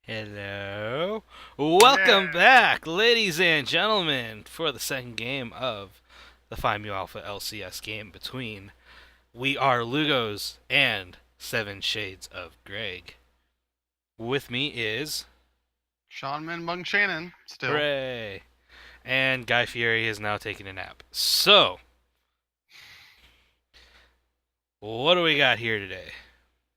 Hello. Welcome Yeah. back, ladies and gentlemen, for the second game of the PMA Alpha LCS game between We Are Lugos and Seven Shades of Greg. With me is Sean Min Mung Shannon still. Hooray! And Guy Fieri is now taking a nap. So, what do we got here today?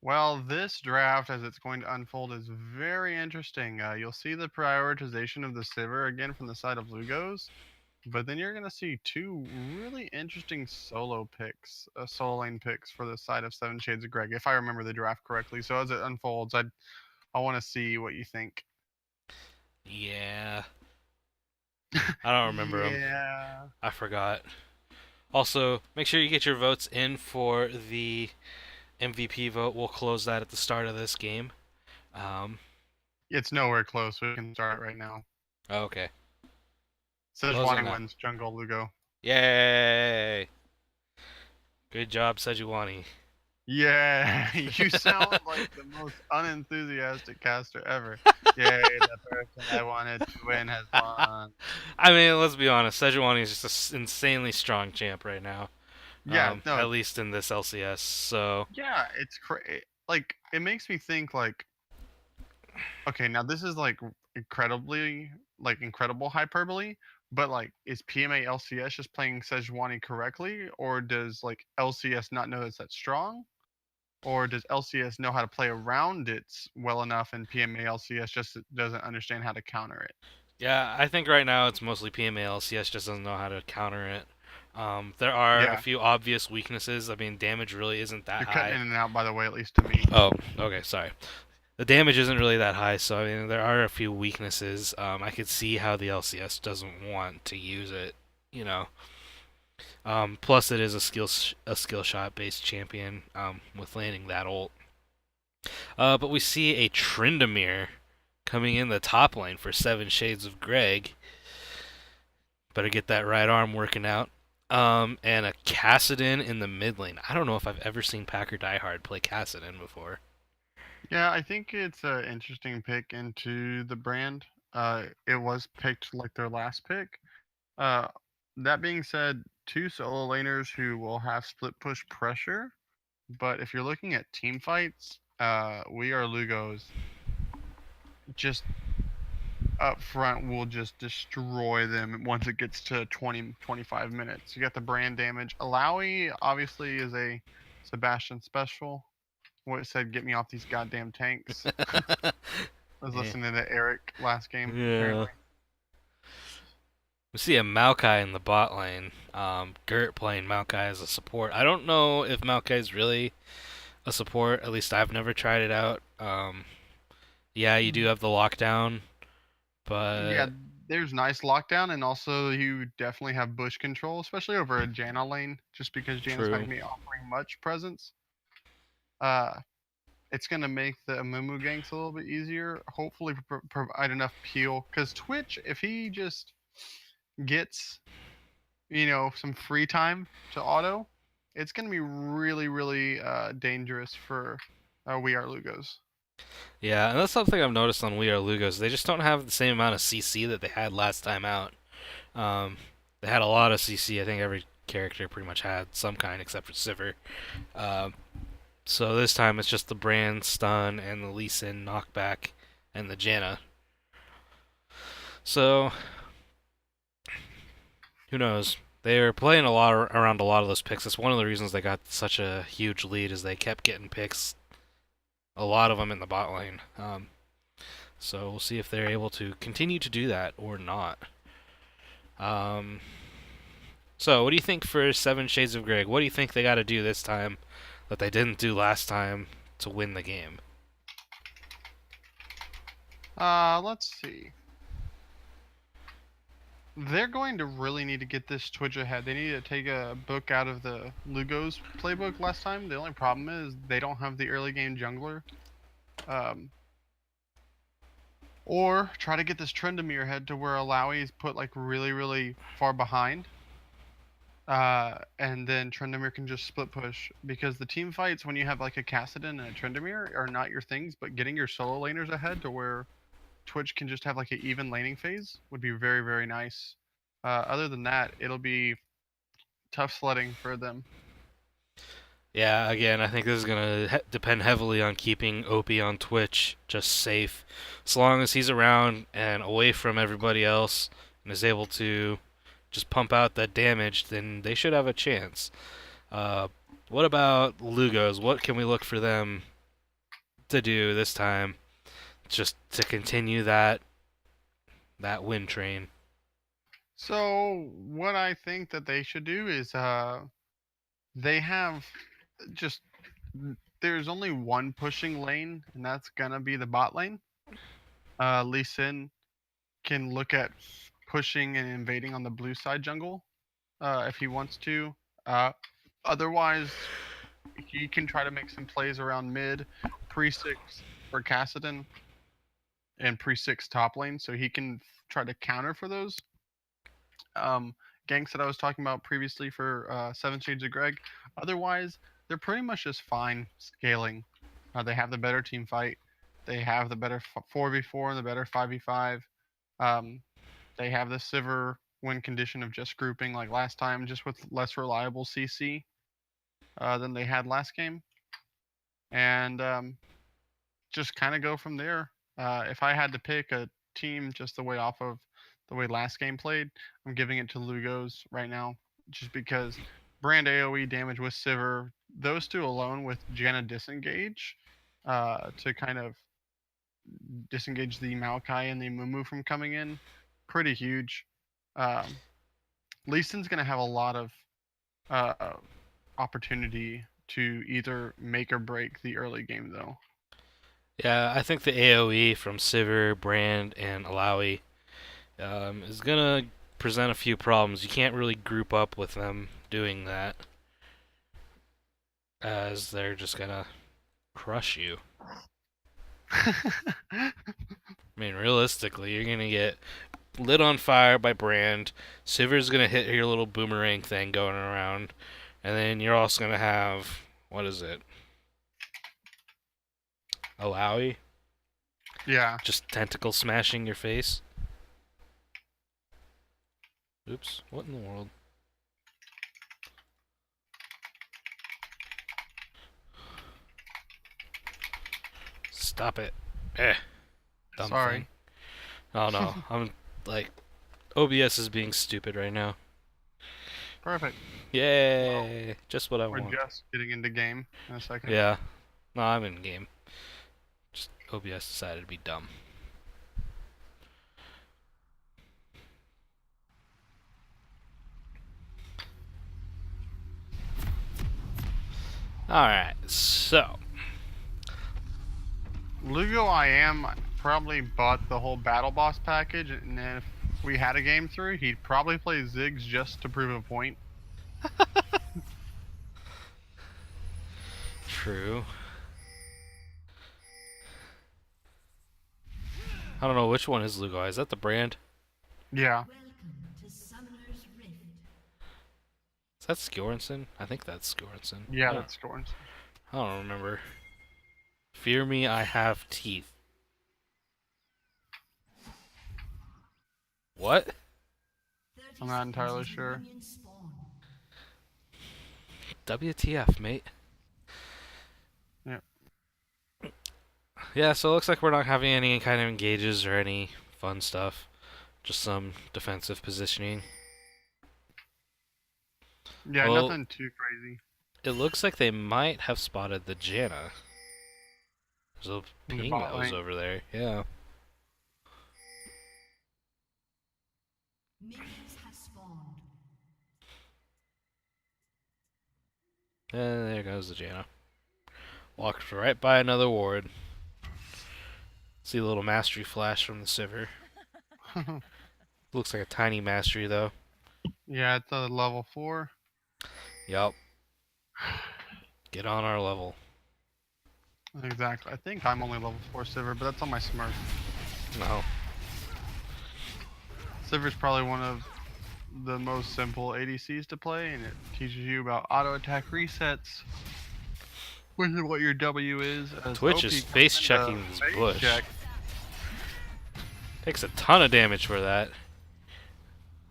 Well, this draft, as it's going to unfold, is very interesting. You'll see the prioritization of the Sivir again from the side of Lugos, but then you're going to see two really interesting solo picks, solo lane picks for the side of Seven Shades of Greg, if I remember the draft correctly. So as it unfolds, I want to see what you think. Yeah, I don't remember them. Yeah. I forgot. Also, make sure you get your votes in for the MVP vote. We'll close that at the start of this game. Um, It's nowhere close. We can start right now. okay. Close it Sejuani now. wins Jungle Lugo. Yay! Good job, Sejuani. Yeah, you sound like the most unenthusiastic caster ever. Yay, the person I wanted to win has won. I mean, let's be honest. Sejuani is just an insanely strong champ right now. Yeah, no, At least in this LCS. So yeah, it's like it makes me think like, okay, now this is like incredibly like incredible hyperbole, but like is PMA LCS just playing Sejuani correctly, or does like LCS not know it's that strong? Or does LCS know how to play around it well enough, and PMA LCS just doesn't understand how to counter it? yeah, I think right now it's mostly PMA LCS just doesn't know how to counter it. There are a Yeah, few obvious weaknesses. I mean, damage really isn't that you're cutting high. in and out, by the way, at least to me. Oh, okay, sorry. The damage isn't really that high, so I mean there are a few weaknesses. I could see how the LCS doesn't want to use it. You know. Plus, it is a skill shot based champion with landing that ult. But we see a Tryndamere coming in the top lane for Seven Shades of Greg. Better get that right arm working out. And a Cassidin in the mid lane. I don't know if I've ever seen Packer Diehard play Cassidin before. Yeah, I think it's an interesting pick into the brand. It was picked like their last pick. Uh, that being said, two solo laners who will have split push pressure. But if you're looking at team fights, we are Lugos just up front will just destroy them once it gets to 20, 25 minutes. You got the brand damage. Alawi obviously is a Sebastian special. What it said, get me off these goddamn tanks. I was Yeah. listening to Eric last game, Yeah. apparently. We see a Maokai in the bot lane. Gert playing Maokai as a support. I don't know if Maokai is really a support. At least I've never tried it out. Yeah, you do Mm. have the lockdown, Yeah, but there's nice lockdown, and also you definitely have bush control, especially over a Janna lane, just because Janna's not true. going to be offering much presence. Uh, it's going to make the Amumu ganks a little bit easier. Hopefully, provide enough peel. Because Twitch, if he just gets, some free time to auto, it's going to be really, really dangerous for We Are Lugos. Yeah, and that's something I've noticed on We Are Lugos. They just don't have the same amount of CC that they had last time out. Um, they had a lot of CC. I think every character pretty much had some kind except for Sivir. Uh, so this time it's just the Brand stun and the Lee Sin knockback and the Janna. So who knows? They were playing a lot around a lot of those picks. That's one of the reasons they got such a huge lead is they kept getting picks, a lot of them in the bot lane. So we'll see if they're able to continue to do that or not. Um, so what do you think for Seven Shades of Greg? What do you think they got to do this time that they didn't do last time to win the game? Let's see. They're going to really need to get this Twitch ahead. They need to take a book out of the Lugos playbook last time. The only problem is they don't have the early game jungler. Um, or try to get this Tryndamere ahead to where Alawi is put like really, really far behind. And then Tryndamere can just split push because the team fights when you have like a Cassidin and a Tryndamere are not your things, but getting your solo laners ahead to where Twitch can just have like an even laning phase would be very, very nice. Other than that, it'll be tough sledding for them. Yeah, again, I think this is gonna depend heavily on keeping Opie on Twitch just safe. As long as he's around and away from everybody else and is able to just pump out that damage, then they should have a chance. Uh, what about Lugos? What can we look for them to do this time, just to continue that win train? So what I think that they should do is they have just there's only one pushing lane, and that's gonna be the bot lane. Lee Sin can look at pushing and invading on the blue side jungle if he wants to. Uh, Otherwise, he can try to make some plays around mid, pre-6 for Cassidon, and pre-6 top lane, so he can try to counter for those. Ganks that I was talking about previously for Seven Shades of Greg. Otherwise, they're pretty much just fine scaling. They have the better team fight. They have the better 4v4 and the better 5v5. Um, they have the Sivir win condition of just grouping like last time, just with less reliable CC than they had last game. And just kind of go from there. If I had to pick a team just the way off of the way last game played, I'm giving it to Lugos right now, just because brand AoE damage with Sivir, those two alone with Janna disengage to kind of disengage the Maokai and the Mumu from coming in, pretty huge. Um, Lee Sin's going to have a lot of uh, opportunity to either make or break the early game, though. Yeah, I think the AoE from Sivir, Brand, and Alawi is gonna present a few problems. You can't really group up with them doing that, as they're just gonna crush you. I mean, realistically, you're gonna get lit on fire by Brand. Sivir's gonna hit your little boomerang thing going around, and then you're also gonna have what is it? Alawi, Yeah. just tentacle smashing your face. Oops, what in the world? Stop it. Eh, dumb thing. Sorry. Oh no, I'm like, OBS is being stupid right now. Perfect. Well, Yay! Just what I we're want. just getting into game in a second. Yeah. No, I'm in game. Just OBS decided to be dumb. Alright, so. Lugo I am probably bought the whole battle boss package, and if we had a game through, he'd probably play Ziggs just to prove a point. True. I don't know which one is Lugo. Is that the brand? Yeah. Is that Skjorensen? I think that's Skjorensen. Yeah, that's Storms. I don't remember. Fear me, I have teeth. What? I'm not entirely sure. WTF, mate? Yeah. Yeah, so it looks like we're not having any kind of engages or any fun stuff. Just some defensive positioning. Yeah, Well, nothing too crazy. it looks like they might have spotted the Janna. There's a In the ping bot that was lane. over there. Yeah. And there goes the Janna. Walked right by another ward. See a little mastery flash from the Sivir. Looks like a tiny mastery though. Yeah, it's a level 4. Yup. Get on our level. Exactly. I think I'm only level 4 Sivir, but that's on my Smurf. No. Sivir's probably one of the most simple ADCs to play, and it teaches you about auto attack resets, which is what your W is. As Twitch OP is comes face into checking this phase bush. check. Takes a ton of damage for that.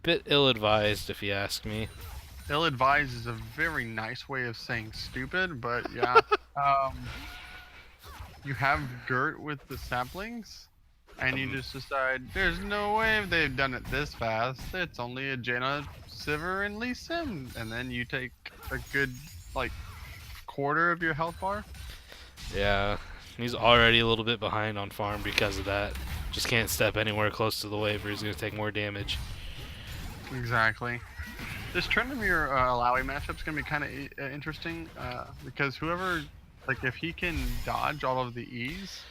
Bit ill-advised, if you ask me. Ill-advised is a very nice way of saying stupid, but yeah. Um, you have Gert with the saplings, and you Um, just decide there's no way they've done it this fast. It's only a Jaina, Sivir, and Lee Sin, and then you take a good like quarter of your health bar. yeah, he's already a little bit behind on farm because of that. Just can't step anywhere close to the wave or he's going to take more damage. Exactly. This Trendemir Alawi matchup's gonna be kind of interesting because whoever, like, if he can dodge all of the E's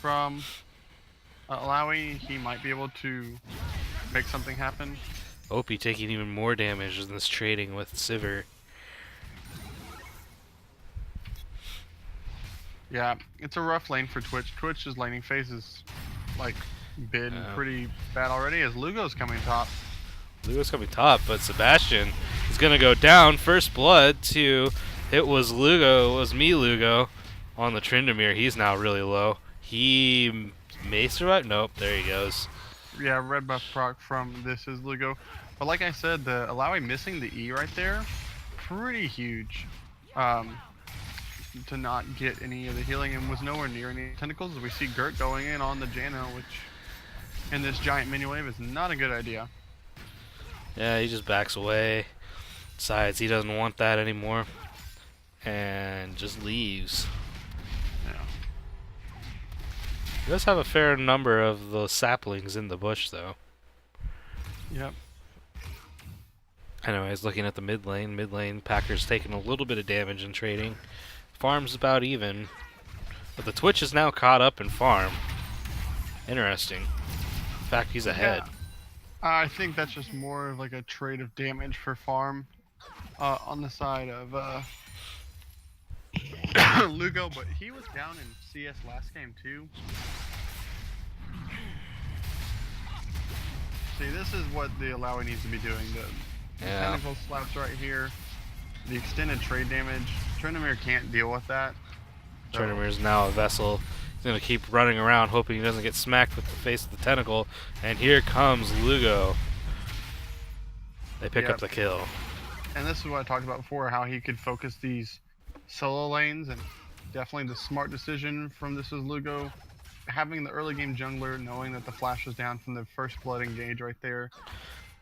from Alawi, he might be able to make something happen. Opie taking even more damage in this trading with Sivir. Yeah, it's a rough lane for Twitch. Twitch's laning phase is like been pretty bad already as Lugo's coming top. Lugo's coming top, but Sebastian is going to go down. First blood to, it was Lugo, it was me Lugo on the Tryndamere. He's now really low. He may survive? Nope, there he goes. Yeah, red buff proc from this is Lugo. But like I said, the Alawi missing the E right there, pretty huge. To not get any of the healing and was nowhere near any tentacles. We see Gert going in on the Jano, which in this giant mini wave is not a good idea. Yeah, he just backs away, decides he doesn't want that anymore, and just leaves. Yeah. He does have a fair number of the saplings in the bush, though. Yep. Anyways, looking at the mid lane, Packer's taking a little bit of damage in trading. Farm's about even, but the Twitch is now caught up in farm. Interesting. In fact, he's ahead. Yeah. I think that's just more of like a trade of damage for farm on the side of Lugo, but he was down in CS last game too. See, this is what the Alawi needs to be doing. The tentacle slaps right here. The extended trade damage. Tryndamere can't deal with that. So. Tryndamere is now a vessel. He's going to keep running around hoping he doesn't get smacked with the face of the tentacle. And here comes Lugo. They pick up the kill. And this is what I talked about before, how he could focus these solo lanes, and definitely the smart decision from this is Lugo. Having the early game jungler, knowing that the flash was down from the first blood engage right there.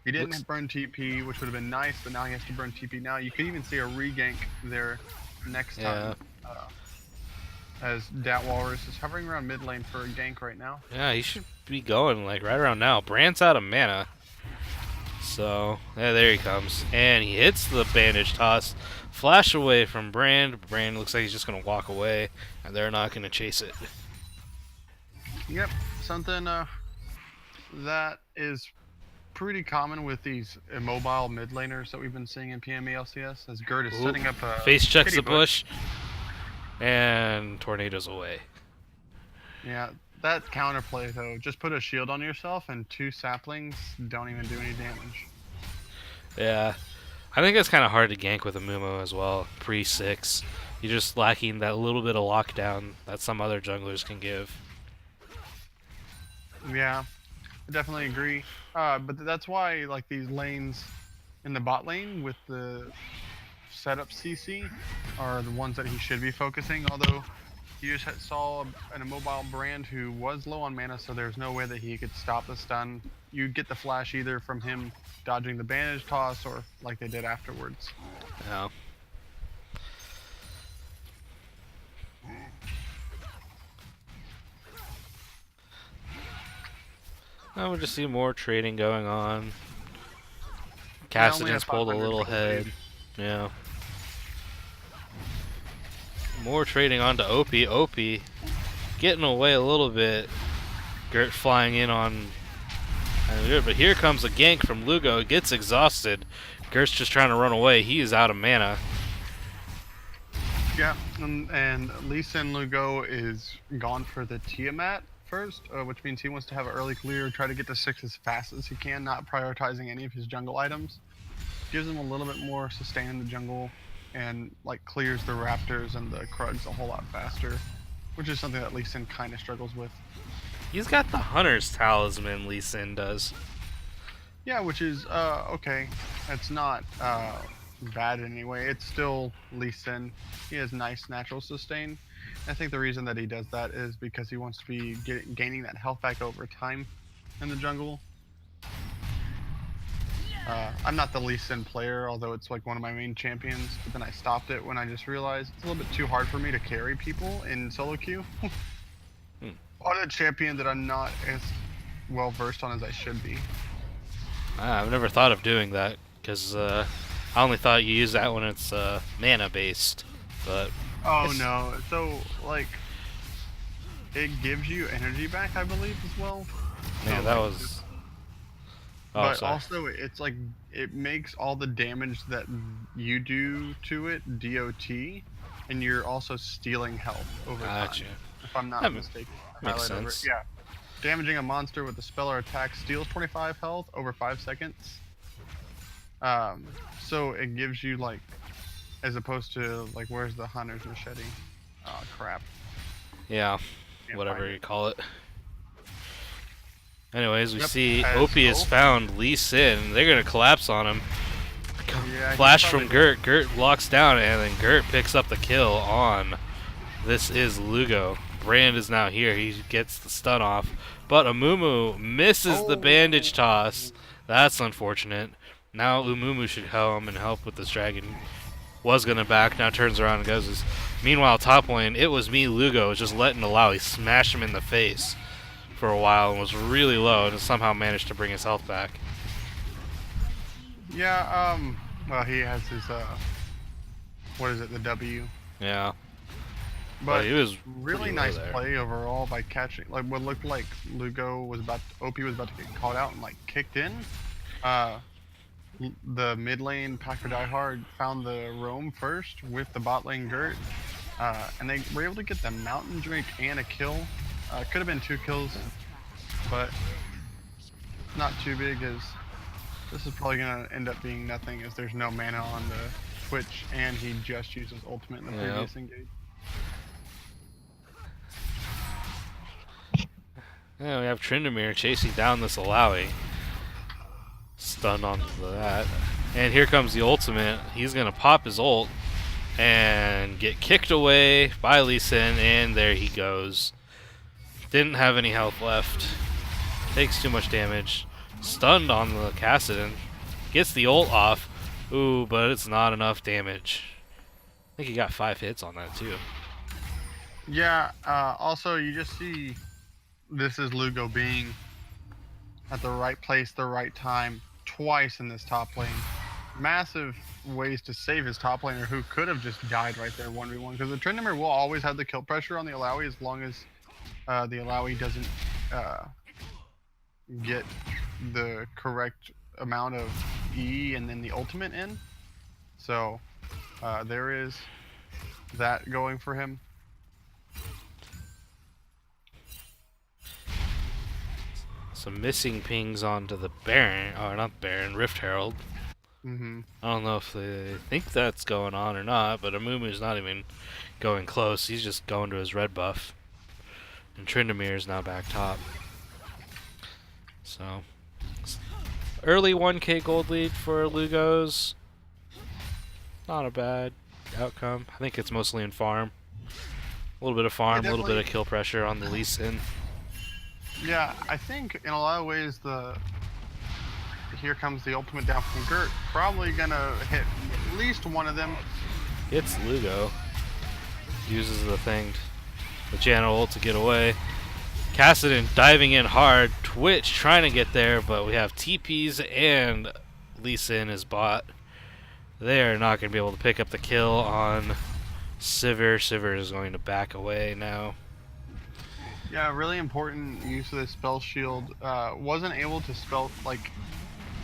He didn't burn TP, which would have been nice, but now he has to burn TP now. You could even see a regank there next time. As Dat Walrus is hovering around mid lane for a gank right now. Yeah, he should be going like right around now. Brand's out of mana. So, yeah, there he comes. And he hits the bandage toss. Flash away from Brand. Brand looks like he's just going to walk away, and they're not going to chase it. Yep, something that is pretty common with these immobile mid laners that we've been seeing in PMA LCS, as Gert is setting up a face checks the bush, and tornadoes away. Yeah, that counterplay though, just put a shield on yourself and 2 saplings don't even do any damage. Yeah, I think it's kind of hard to gank with a Mumo as well, pre-6. You're just lacking that little bit of lockdown that some other junglers can give. Yeah, I definitely agree. But that's why like these lanes in the bot lane with the setup CC are the ones that he should be focusing, although you just saw an immobile Brand who was low on mana, so there's no way that he could stop the stun. You'd get the flash either from him dodging the bandage toss or like they did afterwards. Yeah. Now we just see more trading going on. Cassidy's pulled a little head. Yeah. More trading onto Opie. Opie getting away a little bit. Gert flying in on. But here comes a gank from Lugo. Gets exhausted. Gert's just trying to run away. He is out of mana. Yeah, and Lee Sin Lugo is gone for the Tiamat first, which means he wants to have an early clear, try to get to 6 as fast as he can, not prioritizing any of his jungle items. Gives him a little bit more sustain in the jungle, and like clears the raptors and the Krugs a whole lot faster, which is something that Lee Sin kind of struggles with. He's got the Hunter's Talisman, Lee Sin does. Yeah, which is okay. It's not bad anyway. It's still Lee Sin. He has nice natural sustain. I think the reason that he does that is because he wants to be gaining that health back over time in the jungle. I'm not the Lee Sin player, although it's like one of my main champions. But then I stopped it when I just realized it's a little bit too hard for me to carry people in solo queue. Hmm. On a champion that I'm not as well versed on as I should be. I've never thought of doing that because I only thought you use that when it's mana based. But Oh it's, no! So like, it gives you energy back, I believe, as well. So man, that like, was. Oh, but sorry. also it's like it makes all the damage that you do to it DOT, and you're also stealing health over Gotcha. time. If I'm not That mistaken, makes highlight over it. sense. Yeah, damaging a monster with a spell or attack steals 25 health over 5 seconds. Um, so it gives you like, as opposed to like, where's the hunter's machete? Oh crap, Yeah, can't whatever find it. you call it. Anyways, we Yep, see as Opie has oh found Lee Sin. They're gonna collapse on him. yeah, he's Flash probably from dead. Gert. Gert locks down, and then Gert picks up the kill on. This is Lugo. Brand is now here. He gets the stun off, but Amumu misses the bandage Oh, toss. That's unfortunate. Now Umumu should come and help with this dragon. Was gonna back, now turns around and goes. Meanwhile, top lane, it was me, Lugo, was just letting Alawi smash him in the face for a while and was really low and somehow managed to bring his health back. yeah. Well, he has his what is it? The W. Yeah, but But he was really pretty low nice there. play overall by catching like what looked like Lugo was about OP was about to get caught out and like kicked in. Uh, the mid lane Packer Diehard found the roam first with the bot lane Gert, and they were able to get the mountain drink and a kill. Could have been 2 kills, but not too big as this is probably gonna end up being nothing as there's no mana on the Twitch and he just used his ultimate in the Yep. previous engage. Yeah, we have Tryndamere chasing down this Alawi. Stunned onto that. And here comes the ultimate. He's going to pop his ult and get kicked away by Lee Sin, and there he goes. Didn't have any health left. Takes too much damage. Stunned on the Kassadin. Gets the ult off. Ooh, but it's not enough damage. I think he got 5 hits on that too. Yeah, also you just see this is Lugo being at the right place, the right time, twice in this top lane. Massive ways to save his top laner who could have just died right there 1v1 because the Tryndamere will always have the kill pressure on the Alawi as long as the Alawi doesn't get the correct amount of E and then the ultimate in. So there is that going for him. Some missing pings onto the Baron, or not Baron, Rift Herald. Mm-hmm. I don't know if they think that's going on or not, but Amumu's not even going close. He's just going to his red buff. And Tryndamere is now back top. So, early 1k gold lead for Lugos. Not a bad outcome. I think it's mostly in farm. A little bit of Yeah, farm, a little bit definitely. of kill pressure on the Lee Sin. Yeah, I think in a lot of ways the here comes the ultimate down from Gert. Probably gonna hit at least one of them. Hits Lugo. Uses the thing, the Janna ult to get away. Kassadin diving in hard. Twitch trying to get there, but we have TPs and Lee Sin is bot. They're not going to be able to pick up the kill on Sivir. Sivir is going to back away now. Yeah, really important use of this spell shield. Wasn't able to spell like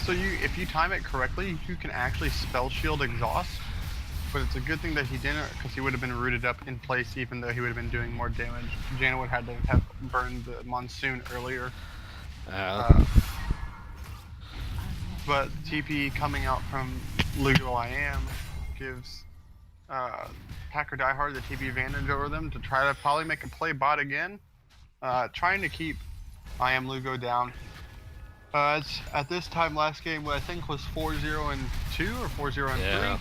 so you if you time it correctly, you can actually spell shield exhaust. But it's a good thing that he didn't because he would have been rooted up in place even though he would have been doing more damage. Janna would have had to have burned the monsoon earlier. Uh, Uh, but TP coming out from Lugo I am gives Packer Diehard the TP advantage over them to try to probably make a play bot again. Trying to keep I am Lugo down. It's at this time last game, what I think was 4-0-2 or 4-0-3. Yeah.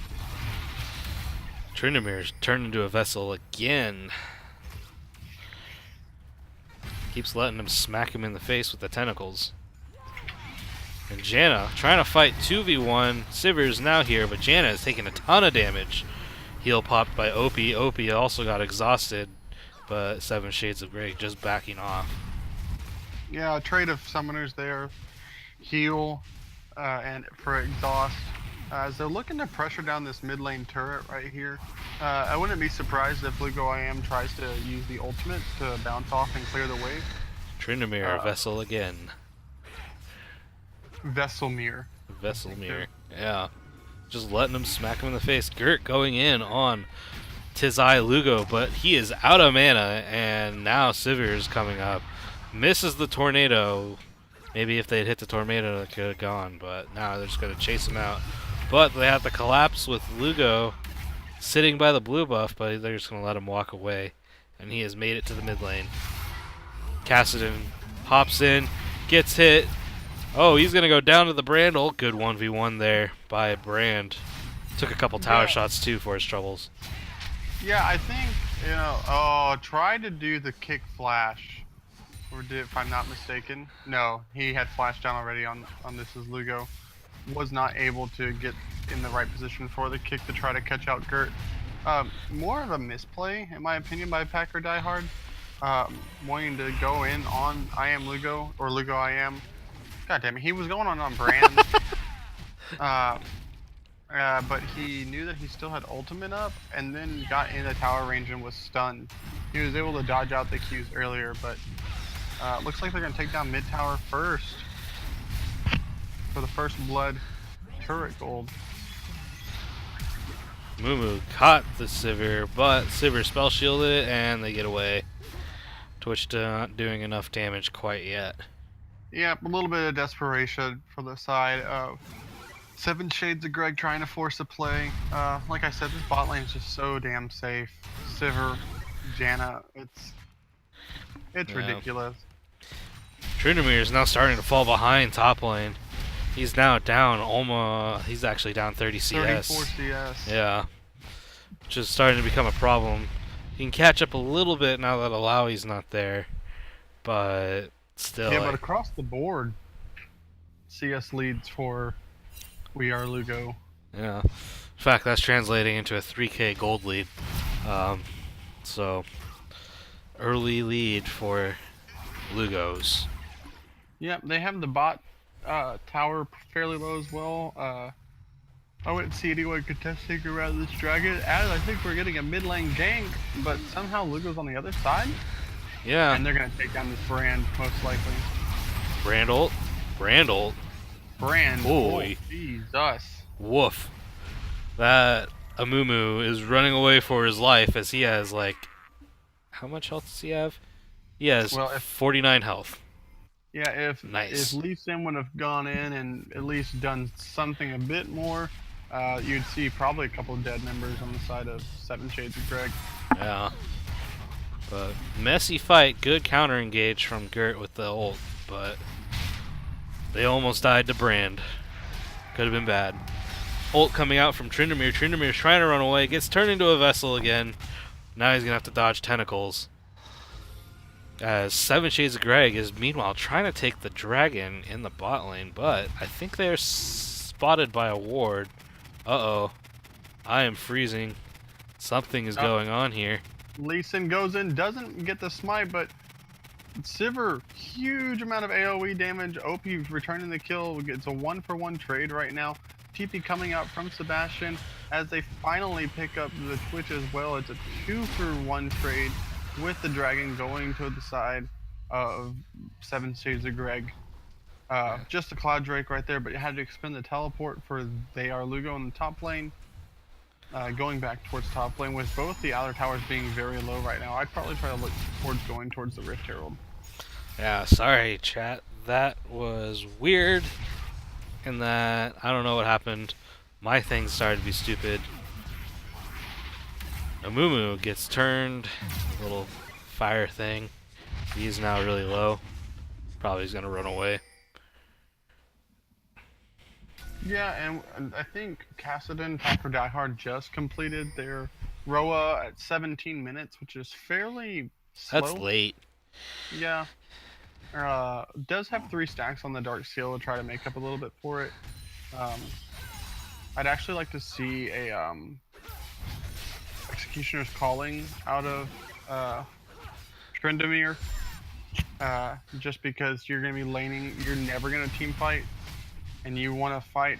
Trindamir's turned into a vessel again. Keeps letting him smack him in the face with the tentacles. And Janna trying to fight 2v1. Sivir's now here, but Janna is taking a ton of damage. Heal popped by Opie. Opie also got exhausted, but Seven Shades of Grey just backing off. Yeah, a trade of summoners there. Heal and for exhaust. As they're looking to pressure down this mid lane turret right here. I wouldn't be surprised if Lugo IM tries to use the ultimate to bounce off and clear the wave. Tryndamere, Vessel again. Veselmir. Veselmir, yeah. Just letting him smack him in the face. Gert going in on Tizai Lugo, but he is out of mana, and now Sivir is coming up. Misses the tornado. Maybe if they'd hit the tornado, it could have gone, but now they're just going to chase him out. But they have to collapse with Lugo sitting by the blue buff, but they're just going to let him walk away, and he has made it to the mid lane. Kassadin hops in, gets hit. Oh, he's going to go down to the Brand ult. Good 1v1 there by Brand. Took a couple tower shots, too, for his troubles. Yeah, I think, try to do the kick flash. Or did, if I'm not mistaken. No, he had flashed down already on this is Lugo. Was not able to get in the right position for the kick to try to catch out Gert. More of a misplay, in my opinion, by Packer Diehard. Wanting to go in on I am Lugo, or Lugo I am. God damn it, he was going on Brand. But he knew that he still had ultimate up, and then got in the tower range and was stunned. He was able to dodge out the Qs earlier, but looks like they're going to take down mid tower first for the first blood turret gold. Mumu caught the Sivir, but Sivir spell shielded it, and they get away. Twitch not doing enough damage quite yet. Yeah, a little bit of desperation from the side of Seven Shades of Greg trying to force a play. Like I said, this bot lane is just so damn safe. Sivir, Janna, it's ridiculous. Tryndamere is now starting to fall behind top lane. He's now down he's actually down 30 CS. 34 CS. Yeah. Which is starting to become a problem. He can catch up a little bit now that Alawi's not there. But still. Yeah, but across the board, CS leads for We Are Lugo. Yeah. In fact, that's translating into a 3k gold lead. So, early lead for Lugos. Yeah, they have the bot tower fairly low as well. I wouldn't see anyone contesting around this dragon, as I think we're getting a mid lane gank, but somehow Lugo's on the other side. Yeah. And they're going to take down this Brand, most likely. Brand ult. Brand ult. Brand. Holy. Oh, Jesus. Woof. That Amumu is running away for his life as he has, like... How much health does he have? He has 49 health. Yeah, if Nice. Lee Sin would have gone in and at least done something a bit more, you'd see probably a couple of dead members on the side of Seven Shades of Greg. Yeah. But messy fight. Good counter engage from Gert with the ult, but they almost died to Brand. Could have been bad. Ult coming out from Tryndamere. Tryndamere's trying to run away. Gets turned into a vessel again. Now he's going to have to dodge tentacles. As Seven Shades of Greg is meanwhile trying to take the dragon in the bot lane, but I think they're spotted by a ward. Uh-oh. I am freezing. Something is going on here. Lee Sin goes in, doesn't get the smite, but Sivir, huge amount of AoE damage. OP returning the kill. It's a 1-for-1 trade right now. TP coming out from Sebastian as they finally pick up the Twitch as well. It's a 2-for-1 trade with the dragon going to the side of Seven Shades of Greg. Just a Cloud Drake right there, but you had to expend the teleport for They Are Lugo in the top lane. Going back towards top lane with both the outer towers being very low right now. I'd probably try to look towards going towards the Rift Herald. Yeah, sorry chat. That was weird. In that, I don't know what happened. My thing started to be stupid. Amumu gets turned. A little fire thing. He's now really low. Probably he's gonna run away. Yeah, and I think Cassidon, Packer Diehard just completed their Roa at 17 minutes, which is fairly That's slow. late. Yeah. Does have 3 stacks on the Dark Seal to try to make up a little bit for it. Um, I'd actually like to see a Executioner's Calling out of Trendemir, just because you're going to be laning, you're never going to team fight, and you want to fight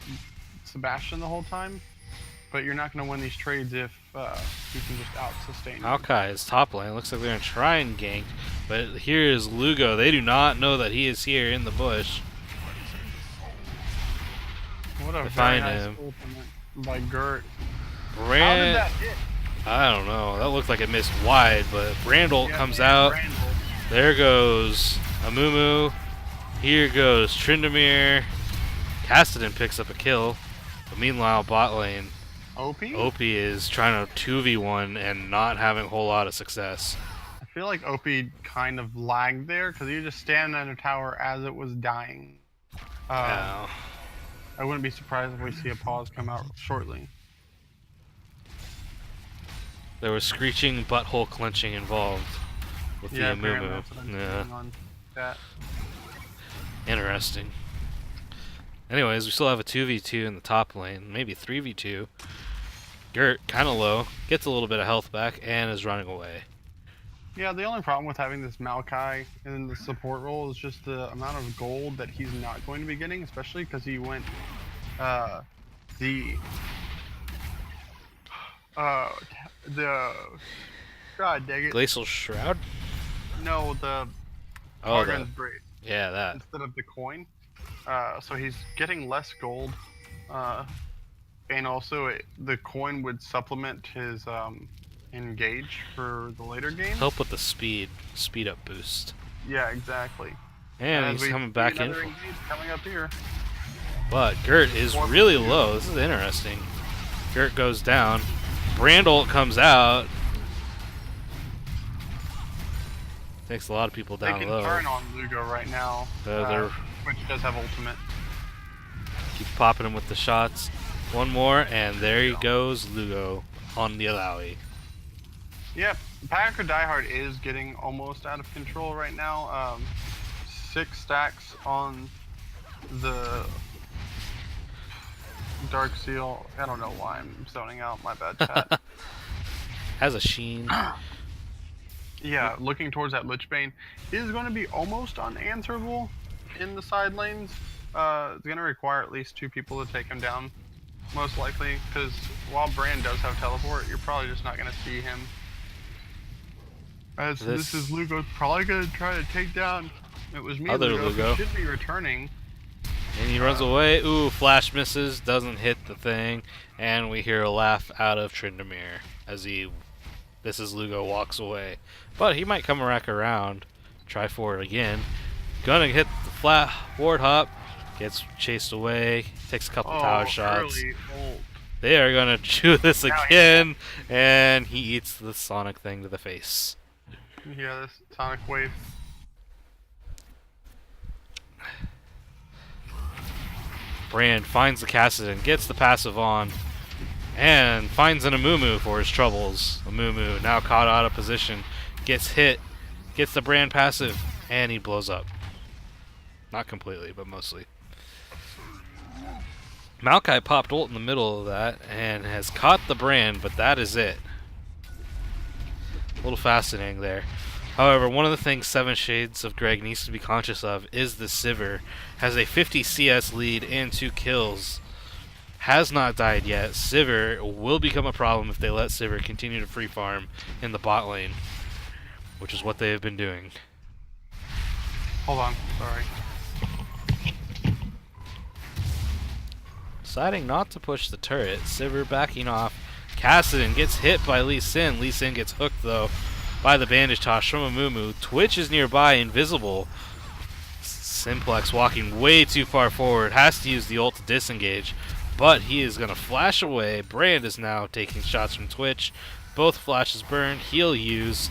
Sebastian the whole time, but you're not going to win these trades if you can just out-sustain him. Maokai is top lane. Looks like they're gonna try and gank, but here is Lugo. They do not know that he is here in the bush. What a They very find nice him. ultimate by Gert. How did Brand, that hit? I don't know. That looked like it missed wide, but Brandel Yeah, comes man, out. Randall. There goes Amumu. Here goes Trindamere. Cassidon picks up a kill. But meanwhile, bot lane, OP? Opie is trying to 2v1 and not having a whole lot of success. I feel like OP kind of lagged there because he was just standing under tower as it was dying. Now, I wouldn't be surprised if we see a pause come out shortly. there was screeching butthole clenching involved with Yeah, the apparently Amumu. that's what I'm Yeah, seeing on that. interesting. Anyways, we still have a 2v2 in the top lane, maybe 3v2. Gert, kind of low, gets a little bit of health back, and is running away. Yeah, the only problem with having this Maokai in the support role is just the amount of gold that he's not going to be getting, especially because he went the the God dang it. Glacial Shroud? No, the Oh, Targon's Braid yeah, that. instead of the coin. So he's getting less gold. And also the coin would supplement his engage for the later game. Help with the speed up boost. Yeah, exactly. And as he's we coming see back in. another engage coming up here. But Gert is really low. This is interesting. Gert goes down. Brandel comes out. Takes a lot of people They down can low. turn on Lugo right now, which does have ultimate. Keep popping him with the shots. One more, and there he goes, Lugo on the Alawi. Yep, Packer Diehard is getting almost out of control right now. 6 stacks on the Dark Seal. I don't know why I'm zoning out. My bad, chat. Has a sheen. Yeah, looking towards that Lichbane is going to be almost unanswerable in the side lanes. It's going to require at least 2 people to take him down, most likely, because while Brand does have teleport, you're probably just not going to see him. As this is Lugo probably going to try to take down. It was me, Other Lugo. Lugo. He should be returning. And he runs away. Ooh, flash misses, doesn't hit the thing, and we hear a laugh out of Trindamere as this is Lugo walks away. But he might come back around, try for it again. Gonna hit the flat ward hop, gets chased away, takes a couple tower shots. Early ult. They are gonna chew this Now again, and he eats the Sonic thing to the face. Yeah, this Sonic Wave. Brand finds the Cassidon, gets the passive on, and finds an Amumu for his troubles. Amumu now caught out of position, gets hit, gets the Brand passive, and he blows up. Not completely, but mostly. Maokai popped ult in the middle of that and has caught the Brand, but that is it. A little fascinating there. However, one of the things Seven Shades of Greg needs to be conscious of is the Sivir. Has a 50 CS lead and 2 kills. Has not died yet. Sivir will become a problem if they let Sivir continue to free farm in the bot lane, which is what they have been doing. Hold on, sorry. Deciding not to push the turret, Sivir backing off. Cassidon gets hit by Lee Sin. Lee Sin gets hooked though by the bandage toss from Amumu. Twitch is nearby, invisible. Simplex walking way too far forward, has to use the ult to disengage, but he is going to flash away. Brand is now taking shots from Twitch. Both flashes burned, heal used.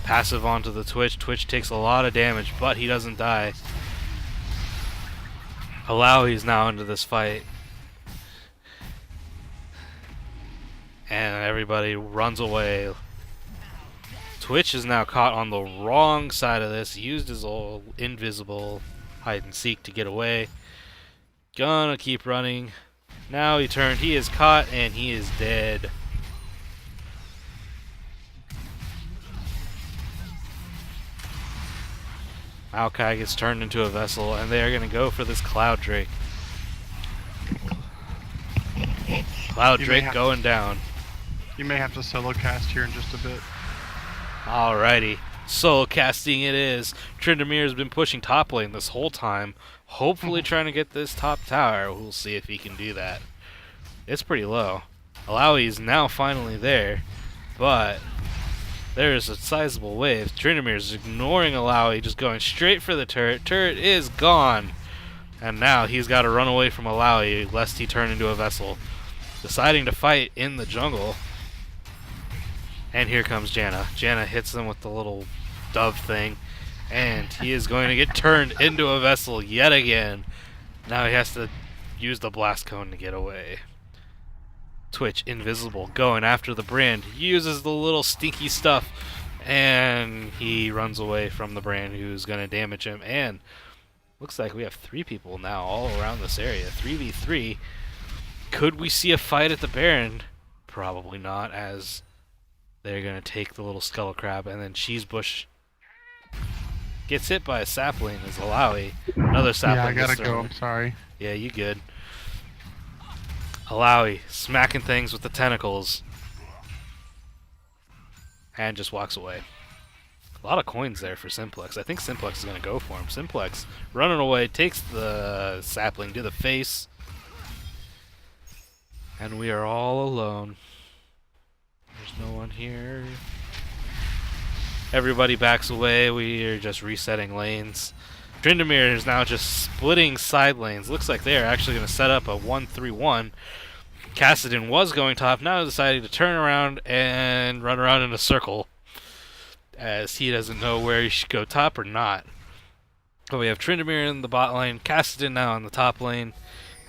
Passive onto the Twitch. Twitch takes a lot of damage, but he doesn't die. Alawi's now into this fight. And everybody runs away. Twitch is now caught on the wrong side of this. Used his old invisible hide and seek to get away. Gonna keep running. Now he turned. He is caught and he is dead. Maokai gets turned into a vessel, and they are going to go for this Cloud Drake. Cloud Drake going down. You may have to solo cast here in just a bit. Alrighty. Solo casting it is. Tryndamere has been pushing top lane this whole time, hopefully trying to get this top tower. We'll see if he can do that. It's pretty low. Alawi is now finally there, but there is a sizable wave. Tryndamere is ignoring Alawi, just going straight for the turret. Turret is gone. And now he's got to run away from Alawi lest he turn into a vessel. Deciding to fight in the jungle. And here comes Janna. Janna hits him with the little dove thing. And he is going to get turned into a vessel yet again. Now he has to use the blast cone to get away. Twitch, invisible, going after the brand. Uses the little stinky stuff. And he runs away from the brand who's going to damage him. And looks like we have 3 people now all around this area. 3v3. Could we see a fight at the Baron? Probably not, as they're going to take the little Skull Crab, and then Cheesebush gets hit by a sapling as Alawi. Another sapling. Yeah, I gotta go, I'm sorry. Yeah, you good. Alawi smacking things with the tentacles. And just walks away. A lot of coins there for Simplex. I think Simplex is going to go for him. Simplex running away, takes the sapling to the face. And we are all alone. There's no one here. Everybody backs away. We are just resetting lanes. Tryndamere is now just splitting side lanes. Looks like they are actually going to set up a 1-3-1. Kassadin was going top, now deciding to turn around and run around in a circle, as he doesn't know where he should go top or not. But we have Tryndamere in the bot lane, Kassadin now in the top lane,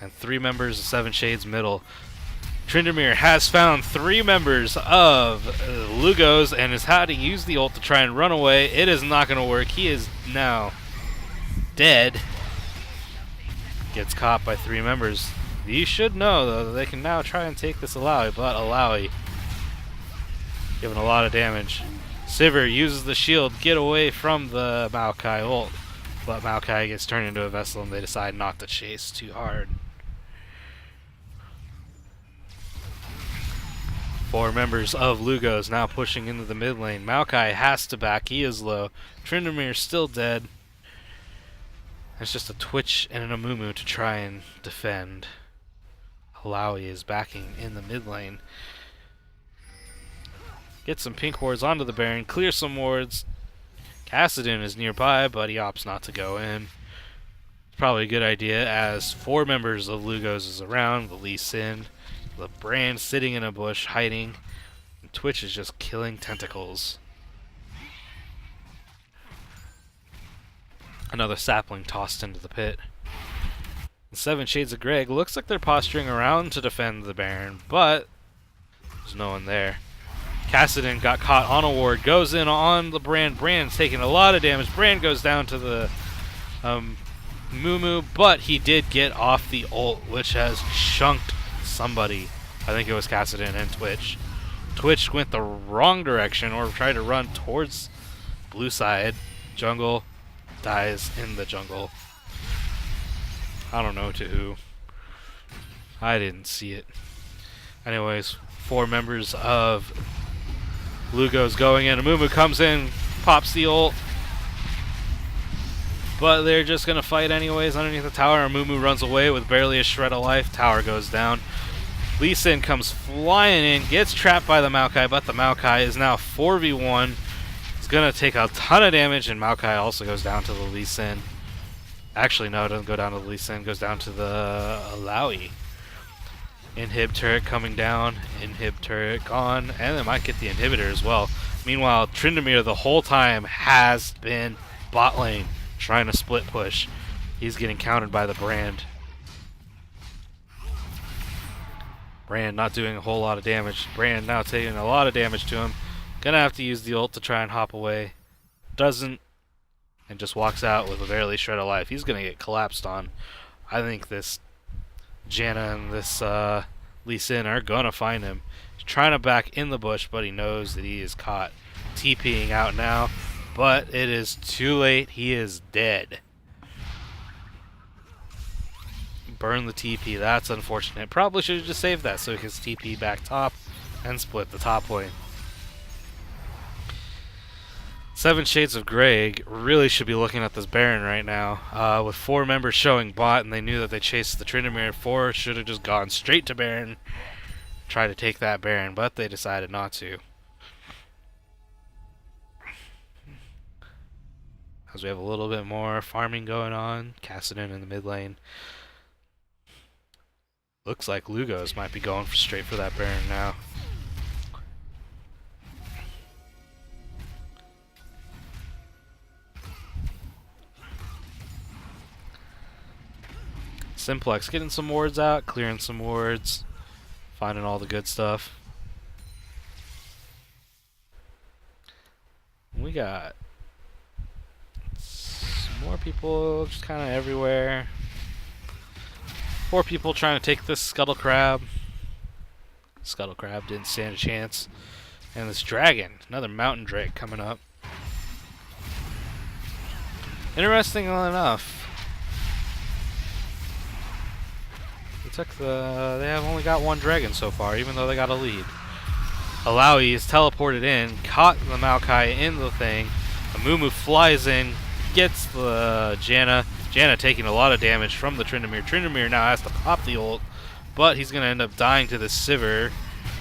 and 3 members of Seven Shades middle. Tryndamere has found 3 members of Lugos and has had to use the ult to try and run away. It is not going to work. He is now dead. Gets caught by 3 members. You should know, though, that they can now try and take this Alawi, but Alawi giving a lot of damage. Sivir uses the shield, get away from the Maokai ult, but Maokai gets turned into a vessel and they decide not to chase too hard. 4 members of Lugos now pushing into the mid lane. Maokai has to back, he is low. Tryndamere still dead. It's just a Twitch and an Amumu to try and defend. Alawi is backing in the mid lane. Get some pink wards onto the Baron, clear some wards. Kassadin is nearby, but he opts not to go in. It's probably a good idea, as 4 members of Lugos is around. The Lee Sin, the Brand sitting in a bush, hiding. And Twitch is just killing tentacles. Another sapling tossed into the pit. The 7 Shades of Greg looks like they're posturing around to defend the Baron, but there's no one there. Kassadin got caught on a ward, goes in on the Brand. Brand's taking a lot of damage. Brand goes down to the Mumu, but he did get off the ult, which has chunked somebody. I think it was Kassadin and Twitch. Twitch went the wrong direction, or tried to run towards blue side. Jungle dies in the jungle. I don't know to who. I didn't see it. Anyways, 4 members of Lugos going in. Amumu comes in, pops the ult. But they're just going to fight anyways underneath the tower. Amumu runs away with barely a shred of life. Tower goes down. Lee Sin comes flying in, gets trapped by the Maokai, but the Maokai is now 4v1. He's going to take a ton of damage, and Maokai also goes down to the Lee Sin. Actually, no, it doesn't go down to the Lee Sin, it goes down to the Alawi. Inhib turret coming down, inhib turret gone, and they might get the inhibitor as well. Meanwhile, Tryndamere the whole time has been bot lane trying to split push. He's getting countered by the Brand. Brand not doing a whole lot of damage. Brand now taking a lot of damage to him. Gonna have to use the ult to try and hop away. Doesn't, and just walks out with a barely shred of life. He's gonna get collapsed on. I think this Janna and this Lee Sin are gonna find him. He's trying to back in the bush, but he knows that he is caught. TPing out now, but it is too late. He is dead. Burn the TP. That's unfortunate. Probably should have just saved that so he could TP back top and split the top lane. Seven Shades of Grey really should be looking at this Baron right now. With 4 members showing bot and they knew that they chased the Tryndamere, 4 should have just gone straight to Baron, try to take that Baron, but they decided not to. As we have a little bit more farming going on, Kassadin in the mid lane. Looks like Lugos might be going straight for that Baron now. Simplex getting some wards out, clearing some wards, finding all the good stuff. We got some more people just kind of everywhere. 4 people trying to take this Scuttle Crab. Scuttle Crab didn't stand a chance. And this Dragon, another Mountain Drake coming up. Interestingly enough, they have only got 1 Dragon so far, even though they got a lead. Alawi is teleported in, caught the Maokai in the thing. Amumu flies in, gets the Janna. Janna taking a lot of damage from the Tryndamere. Tryndamere now has to pop the ult, but he's going to end up dying to the Sivir.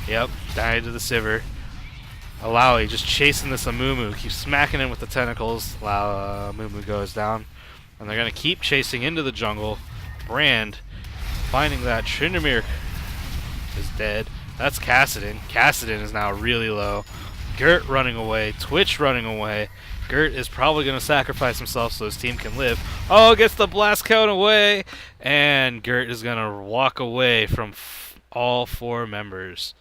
Yep, dying to the Sivir. Alawi just chasing this Amumu, keeps smacking him with the tentacles. Amumu goes down, and they're going to keep chasing into the jungle. Brand finding that Tryndamere is dead. That's Kassadin. Kassadin is now really low. Gert running away. Twitch running away. Gert is probably going to sacrifice himself so his team can live. Oh, gets the blast count away. And Gert is going to walk away from all 4 members.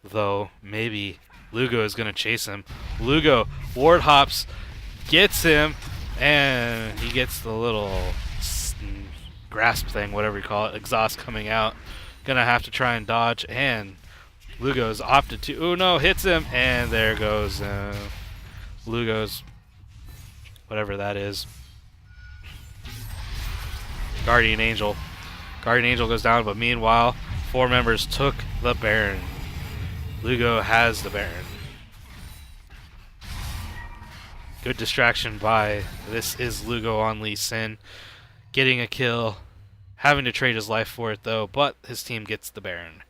Though, maybe Lugo is going to chase him. Lugo ward hops, gets him, and he gets the little grasp thing, whatever you call it, exhaust coming out. Going to have to try and dodge, and Lugo's opted to, oh no, hits him, and there goes Lugo's, whatever that is, Guardian Angel. Guardian Angel goes down, but meanwhile, 4 members took the Baron. Lugo has the Baron. Good distraction by, this is Lugo on Lee Sin, getting a kill, having to trade his life for it though, but his team gets the Baron.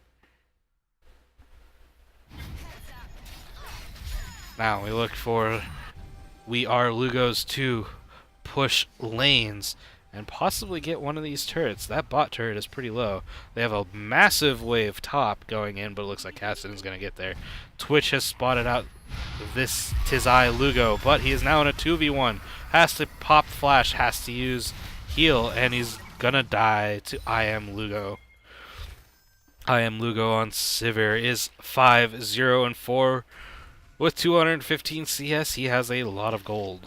Now we look for We Are Lugos to push lanes and possibly get one of these turrets. That bot turret is pretty low. They have a massive wave top going in, but it looks like Kassadin's going to get there. Twitch has spotted out this Tizai Lugo, but he is now in a 2v1. Has to pop flash, has to use heal, and he's going to die to I Am Lugo. I Am Lugo on Sivir is 5-0-4. With 215 CS, he has a lot of gold.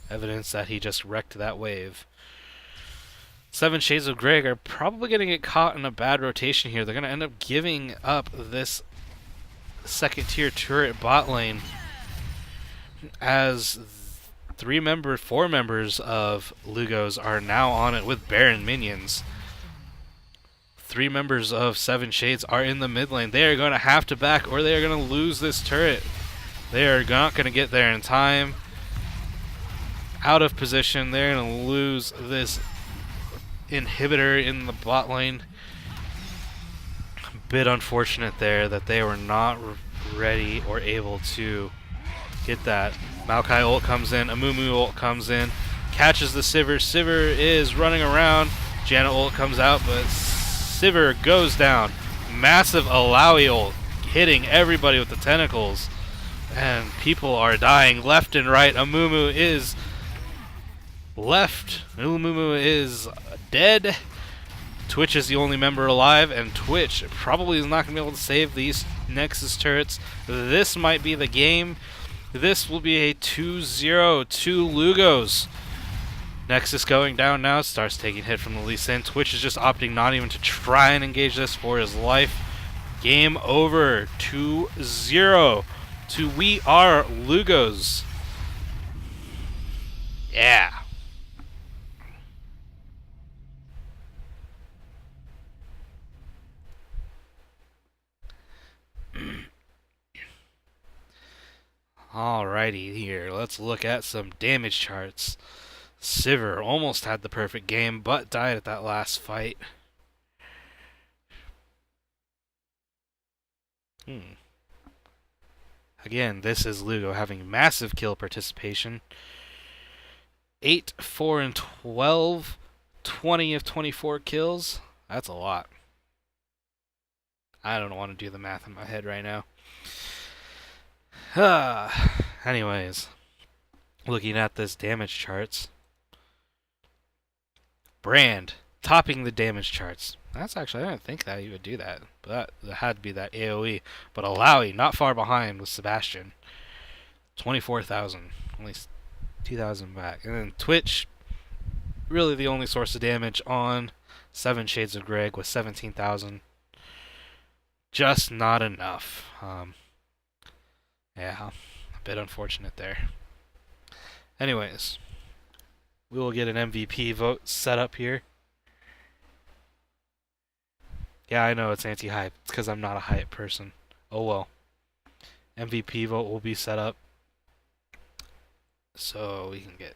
Evidence that he just wrecked that wave. 7 Shades of Grey are probably going to get caught in a bad rotation here. They're going to end up giving up this second tier turret bot lane as 4 members of Lugos are now on it with Baron minions. 3 members of 7 Shades are in the mid lane. They are going to have to back or they are going to lose this turret. They are not going to get there in time. Out of position. They're going to lose this inhibitor in the bot lane. Bit unfortunate there that they were not ready or able to get that. Maokai ult comes in. Amumu ult comes in. Catches the Sivir. Sivir is running around. Janna ult comes out, but Sivir goes down. Massive Alawi ult hitting everybody with the tentacles. And people are dying left and right. Amumu is left. Amumu is dead. Twitch is the only member alive, and Twitch probably is not going to be able to save these Nexus turrets. This might be the game. This will be a 2-0 to Lugos. Nexus going down now, starts taking hit from the Lee Sin. Twitch is just opting not even to try and engage this for his life. Game over, 2-0 to We Are Lugos. Yeah. Alrighty, here, let's look at some damage charts. Sivir almost had the perfect game, but died at that last fight. Again, this is Lugo having massive kill participation. 8, 4, and 12. 20 of 24 kills. That's a lot. I don't want to do the math in my head right now. Anyways, looking at this damage charts. Brand topping the damage charts. That's actually, I didn't think that you would do that. But that had to be that AoE. But Alawi, not far behind with Sebastian. 24,000. Only 2,000 back. And then Twitch, really the only source of damage on 7 Shades of Greg with 17,000. Just not enough. Yeah, a bit unfortunate there. Anyways, we will get an MVP vote set up here. Yeah, I know it's anti-hype. It's because I'm not a hype person. Oh well. MVP vote will be set up so we can get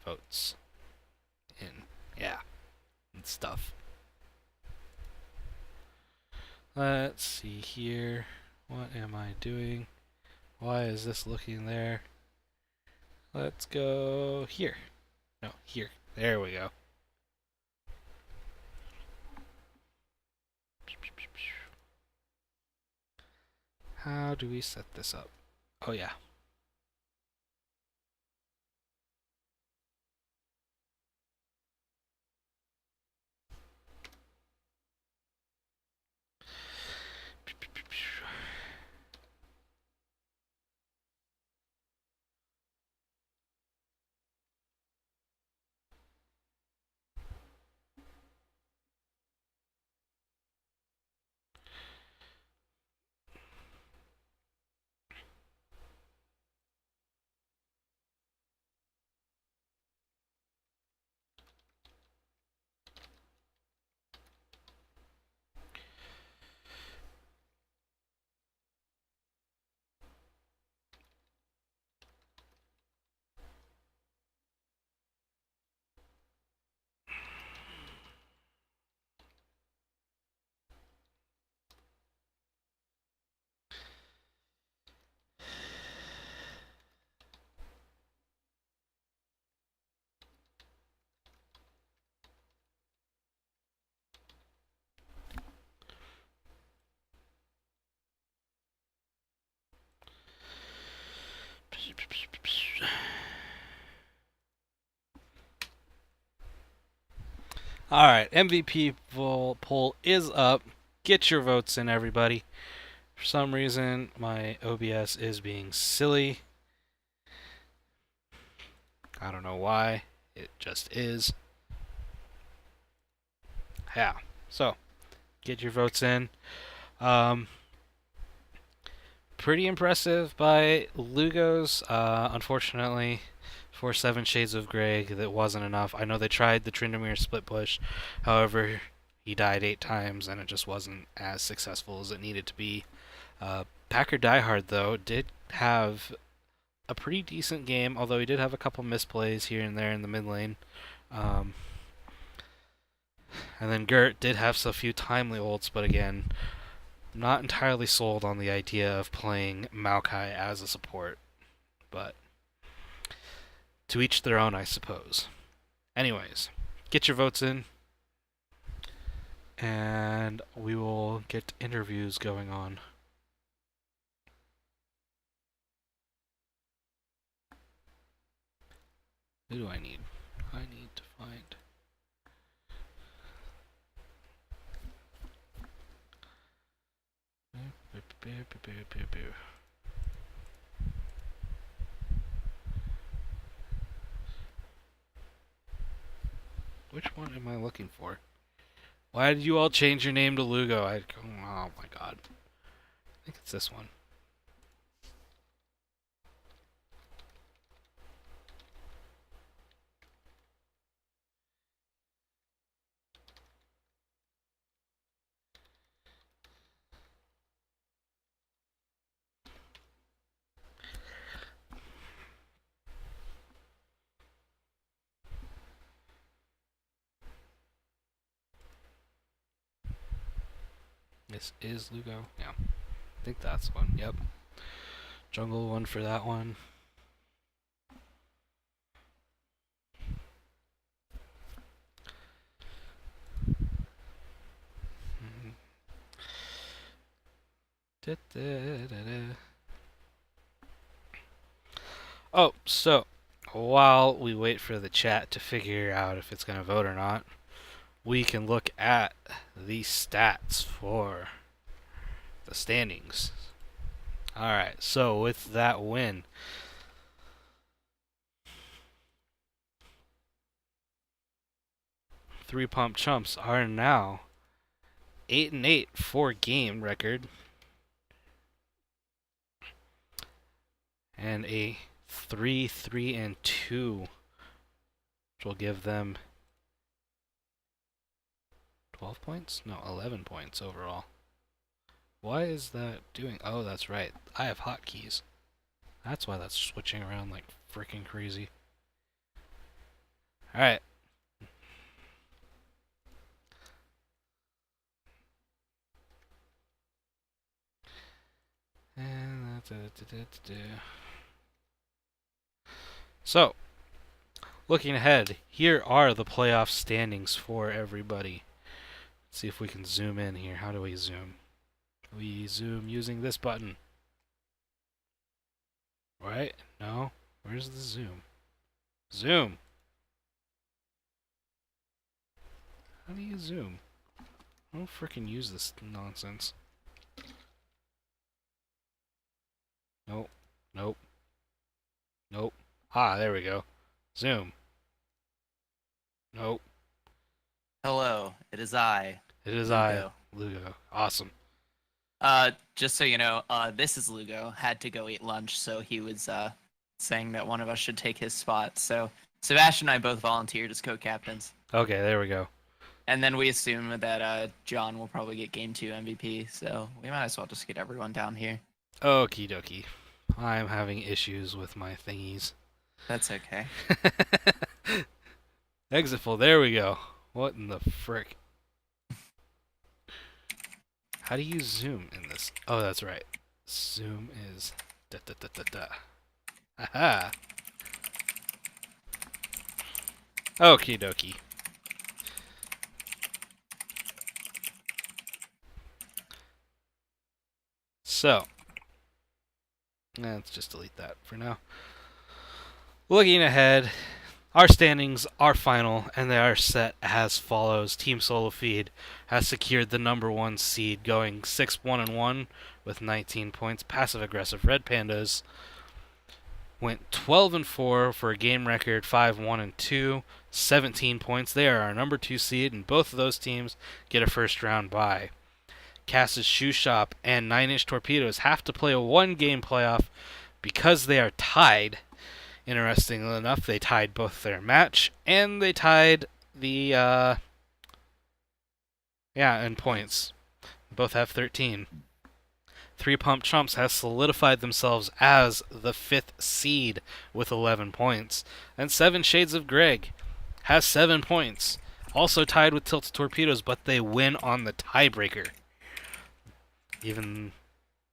votes in. Yeah, and stuff. Let's see here. What am I doing? Why is this looking there? Let's go here. No, here. There we go. How do we set this up? Oh, yeah. Alright, MVP poll is up. Get your votes in, everybody. For some reason, my OBS is being silly. I don't know why. It just is. Yeah. So, get your votes in. Pretty impressive by Lugos. Unfortunately, for 7 Shades of Grey, that wasn't enough. I know they tried the Tryndamere split push. However, he died 8 times, and it just wasn't as successful as it needed to be. Packer Diehard, though, did have a pretty decent game, although he did have a couple misplays here and there in the mid lane. And then Gert did have a few timely ults, but again, not entirely sold on the idea of playing Maokai as a support. But to each their own, I suppose. Anyways, get your votes in. and we will get interviews going on. Who do I need? I need to find. Which one am I looking for? Why did you all change your name to Lugo? Oh my god. I think it's this one. This is Lugo. Yeah. I think that's one. Yep. Jungle one for that one. Oh, so while we wait for the chat to figure out if it's going to vote or not, we can look at the stats for the standings. Alright, so with that win, Three Pump Chumps are now 8-8 for game record and a 3-3-2, which will give them 12 points? No, 11 points overall. Why is that doing? Oh, that's right. I have hotkeys. That's why that's switching around like freaking crazy. Alright. So, looking ahead, here are the playoff standings for everybody. Let's see if we can zoom in here. How do we zoom? We zoom using this button. Right? No? Where's the zoom? Zoom! How do you zoom? I don't frickin' use this nonsense. Nope. Nope. Nope. Ah, there we go. Zoom. Nope. Hello, it is I. It is Lugo. I, Lugo. Awesome. Just so you know, this is Lugo. Had to go eat lunch, so he was saying that one of us should take his spot. So Sebastian and I both volunteered as co-captains, Okay, there we go. and then we assume that John will probably get Game 2 MVP. So we might as well just get everyone down here. Okie dokie. I'm having issues with my thingies. That's okay. Exitful, there we go. What in the frick? How do you zoom in this? Oh, that's right. Zoom is da da da da da. Aha! Okie dokie. So, let's just delete that for now. Looking ahead, our standings are final, and they are set as follows. Team Solo Feed has secured the number 1 seed, going 6-1-1 with 19 points. Passive Aggressive Red Pandas went 12-4 for a game record 5-1-2, 17 points. They are our number 2 seed, and both of those teams get a first round bye. Cass's Shoe Shop and 9-Inch Torpedoes have to play a 1-game playoff because they are tied. Interestingly enough, they tied both their match and they tied the in points. Both have 13. Three Pump Chumps has solidified themselves as the 5th seed with 11 points. And 7 Shades of Greg has 7 points. Also tied with Tilted Torpedoes, but they win on the tiebreaker. Even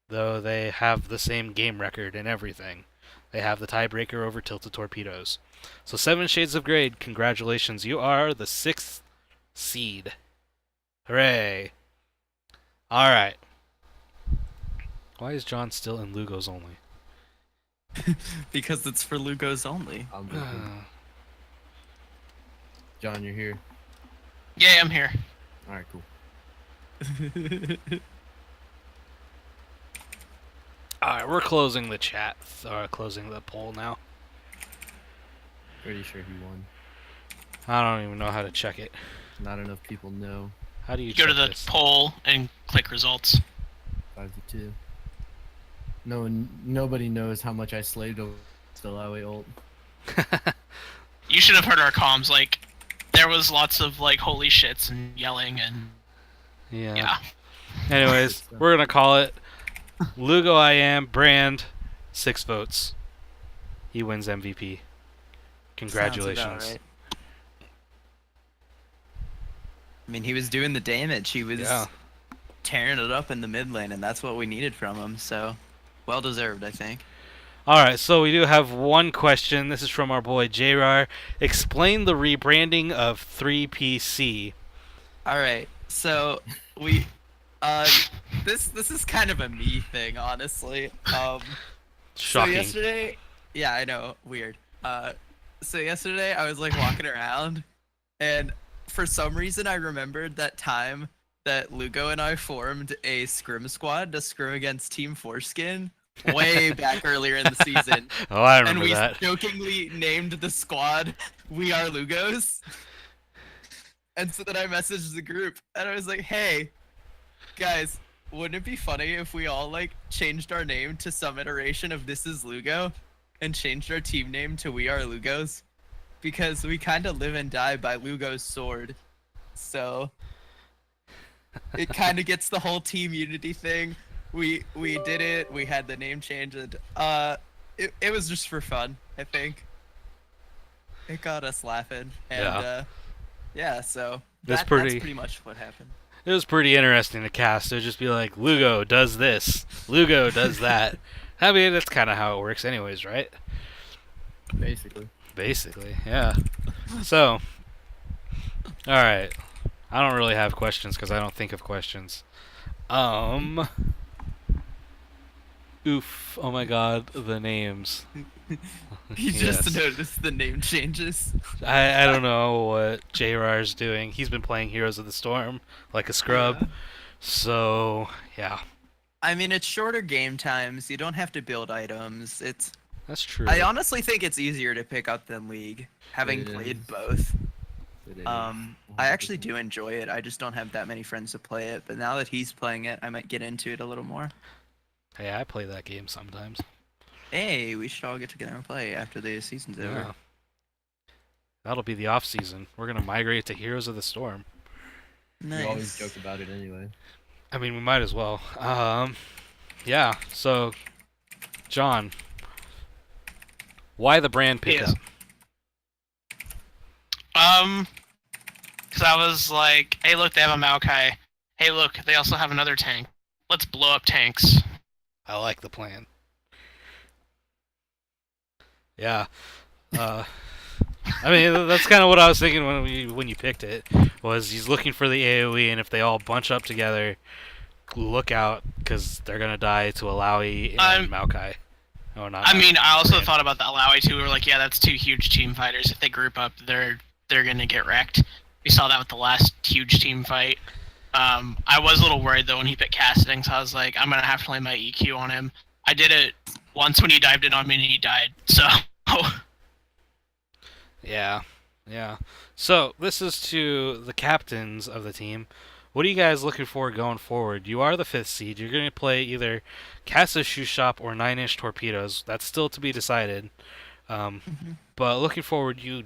though they have the same game record and everything. They have the tiebreaker over Tilted Torpedoes. So 7 Shades of Grey, congratulations. You are the 6th seed. Hooray! All right. Why is John still in Lugos only? Because it's for Lugos only. I'm joking. John, you're here. Yeah, I'm here. All right, cool. All right, we're closing the chat. Closing the poll now. Pretty sure he won. I don't even know how to check it. Not enough people know. How do you Go check to the this? poll and click results. 5-2. Nobody knows how much I slaved over the Lowy ult. You should have heard our comms. Like, there was lots of like holy shits and yelling and yeah. Anyways, we're gonna call it Lugo. I am Brand. 6 votes. He wins MVP. Congratulations. Sounds about right. I mean, he was doing the damage. He was tearing it up in the mid lane, and that's what we needed from him. So, well deserved, I think. All right, so we do have one question. This is from our boy JR. Explain the rebranding of 3PC. All right, so we, this is kind of a me thing, honestly. Shocking. So yesterday, yeah, I know, weird. So yesterday I was like walking around, and for some reason I remembered that time that Lugo and I formed a scrim squad to scrim against Team Foreskin way back earlier in the season. Oh, I And remember we that. jokingly named the squad We Are Lugos. And so then I messaged the group and I was like, hey, guys, wouldn't it be funny if we all like changed our name to some iteration of This Is Lugo and changed our team name to We Are Lugos? Because we kind of live and die by Lugo's sword. So it kind of gets the whole team unity thing. We did it. We had the name changed. It was just for fun, I think. It got us laughing. And yeah, so that's pretty much what happened. It was pretty interesting to cast. It would just be like, Lugo does this, Lugo does that. I mean, that's kind of how it works anyways, right? Basically, yeah. So, alright. I don't really have questions because I don't think of questions. Oof. Oh my god, the names. You just noticed the name changes. I don't know what JR's doing. He's been playing Heroes of the Storm like a scrub. Yeah. So, yeah. I mean, it's shorter game times. You don't have to build items. That's true. I honestly think it's easier to pick up than League, having played both. I actually do enjoy it. I just don't have that many friends to play it. But now that he's playing it, I might get into it a little more. Hey, I play that game sometimes. Hey, we should all get together and play after the season's over. That'll be the off season. We're gonna migrate to Heroes of the Storm. Nice. We always joke about it anyway. I mean, we might as well. Yeah. So, John, why the brand pickup? Because I was like, hey, look, they have a Maokai. Hey, look, they also have another tank. Let's blow up tanks. I like the plan. Yeah. I mean, that's kind of what I was thinking when you picked it. Was he's looking for the AOE, and if they all bunch up together, look out, because they're gonna die to Alawi and Maokai. Oh, not. I mean, I also thought about the Alawi too. We were like, yeah, that's 2 huge team fighters. If they group up, they're gonna get wrecked. We saw that with the last huge team fight. I was a little worried though when he picked Casting, so I was like, I'm gonna have to lay my EQ on him. I did it once when he dived in on me and he died. So. Yeah. So this is to the captains of the team. What are you guys looking for going forward? You are the 5th seed. You're going to play either Casa Shoe Shop or 9-inch Torpedoes. That's still to be decided. But looking forward, you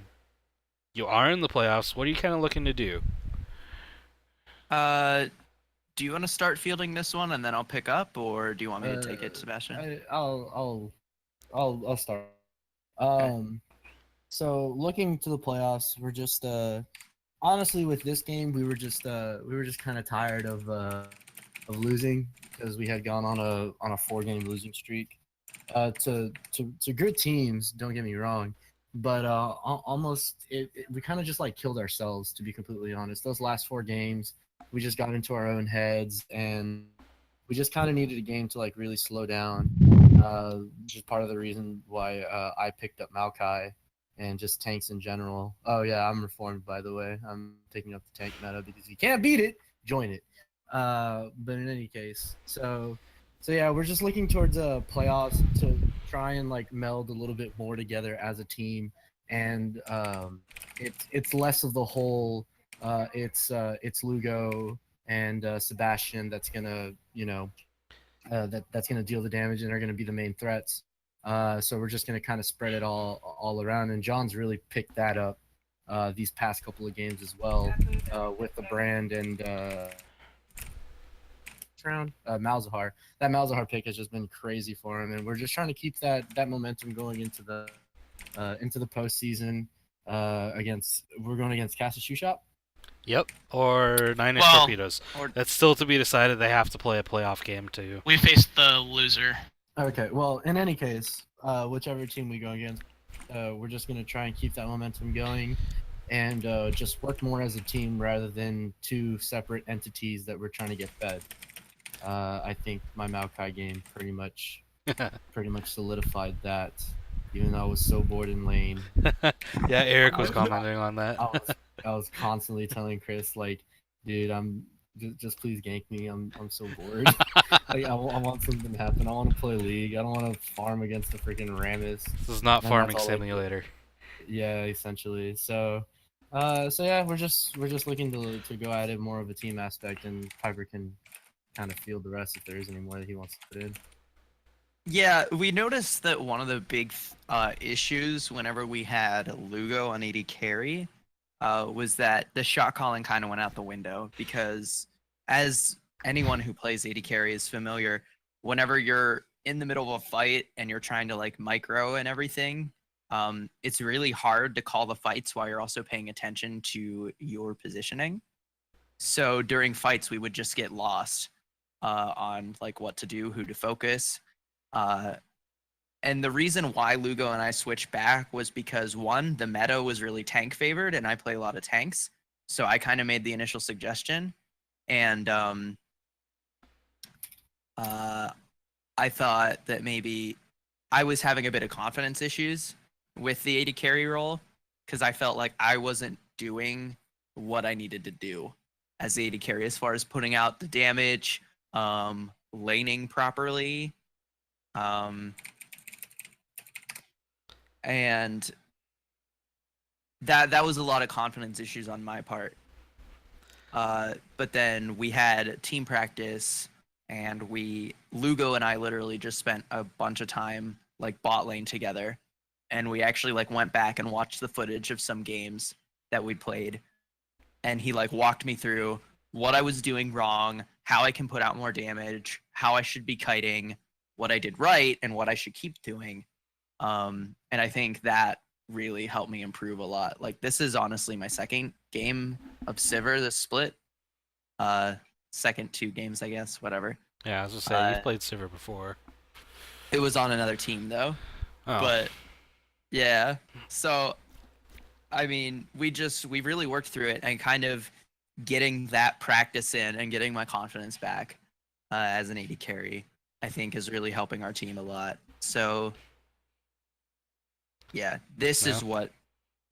are in the playoffs. What are you kind of looking to do? Do you want to start fielding this one and then I'll pick up, or do you want me to take it, Sebastian? I'll start. Okay. So looking to the playoffs, we're just honestly with this game we were just kind of tired of losing because we had gone on a 4-game losing streak. To good teams, don't get me wrong, but almost we kind of just like killed ourselves, to be completely honest. Those last 4 games, we just got into our own heads, and we just kind of needed a game to like really slow down. Which is part of the reason why I picked up Maokai and just tanks in general. Oh yeah, I'm reformed, by the way. I'm taking up the tank meta because you can't beat it, join it. But in any case, so yeah, we're just looking towards playoffs to try and like meld a little bit more together as a team, and it's less of the whole. It's Lugo and Sebastian that's gonna that's gonna deal the damage and are gonna be the main threats. So we're just gonna kind of spread it all around, and John's really picked that up these past couple of games as well with the brand and round Malzahar. That Malzahar pick has just been crazy for him, and we're just trying to keep that momentum going into the postseason. We're going against Cassis Shoe Shop. Yep, or 9-inch Well, torpedoes. or That's still to be decided. They have to play a playoff game too. we faced the loser. Okay, well, in any case, whichever team we go against, we're just gonna try and keep that momentum going, and just work more as a team rather than 2 separate entities that we're trying to get fed. I think my Maokai game pretty much solidified that. Even though I was so bored in lane, Yeah, Eric was commenting on that. I was constantly telling Chris like, dude, just please gank me. I'm so bored. Like I want something to happen. I want to play League. I don't want to farm against the freaking Rammus. This is not And Farming that's all I do. Simulator. Yeah, essentially. So yeah, we're just looking to go at it more of a team aspect, and Piper can kind of field the rest if there is any more that he wants to put in. Yeah, we noticed that one of the big issues whenever we had Lugo on AD carry was that the shot calling kind of went out the window, because as anyone who plays AD carry is familiar, whenever you're in the middle of a fight and you're trying to like micro and everything, it's really hard to call the fights while you're also paying attention to your positioning. So during fights, we would just get lost on like what to do, who to focus. And the reason why Lugo and I switched back was because, one, the meta was really tank favored, and I play a lot of tanks, so I kind of made the initial suggestion, and I thought that maybe I was having a bit of confidence issues with the AD carry role, because I felt like I wasn't doing what I needed to do as the AD carry as far as putting out the damage, laning properly, and that was a lot of confidence issues on my part. But then we had team practice, and Lugo and I literally just spent a bunch of time like bot lane together, and we actually like went back and watched the footage of some games that we played, and he like walked me through what I was doing wrong, how I can put out more damage, how I should be kiting, what I did right, and what I should keep doing. And I think that really helped me improve a lot. Like, this is honestly my second game of Sivir, this split. Second 2 games, I guess, whatever. Yeah, I was gonna say you've played Sivir before. It was on another team though. Oh. But yeah. So I mean, we really worked through it, and kind of getting that practice in and getting my confidence back as an AD carry, I think is really helping our team a lot. So yeah, this is what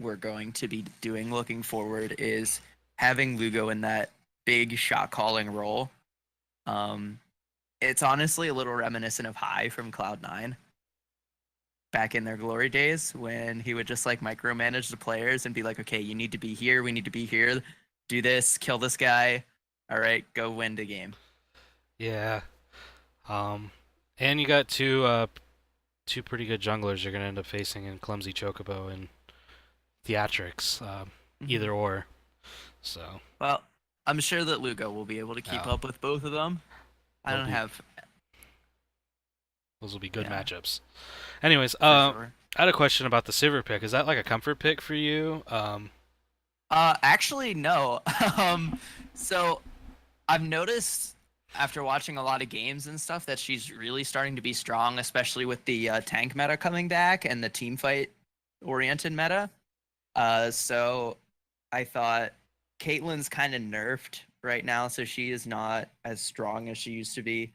we're going to be doing looking forward, is having Lugo in that big shot calling role. It's honestly a little reminiscent of High from Cloud9 back in their glory days, when he would just like micromanage the players and be like, okay, you need to be here, we need to be here, do this, kill this guy, all right, go win the game. Yeah. And you got two pretty good junglers you're gonna end up facing in Clumsy Chocobo and Theatrics, either or. So. Well, I'm sure that Lugo will be able to keep up with both of them. I don't have. Those will be good Yeah. matchups. Anyways, For I sure. had a question about the Sivir pick. Is that like a comfort pick for you? Actually, no. So I've noticed after watching a lot of games and stuff that she's really starting to be strong, especially with the tank meta coming back and the team fight oriented meta. So I thought Caitlyn's kind of nerfed right now, so she is not as strong as she used to be.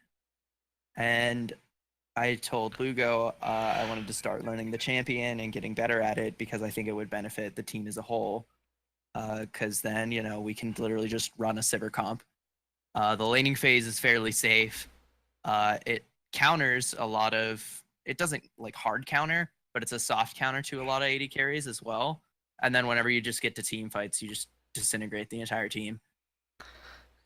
And I told Lugo I wanted to start learning the champion and getting better at it because I think it would benefit the team as a whole. Because then, we can literally just run a Sivir comp. The laning phase is fairly safe. It counters a lot of. It doesn't like hard counter, but it's a soft counter to a lot of AD carries as well. And then whenever you just get to team fights, you just disintegrate the entire team.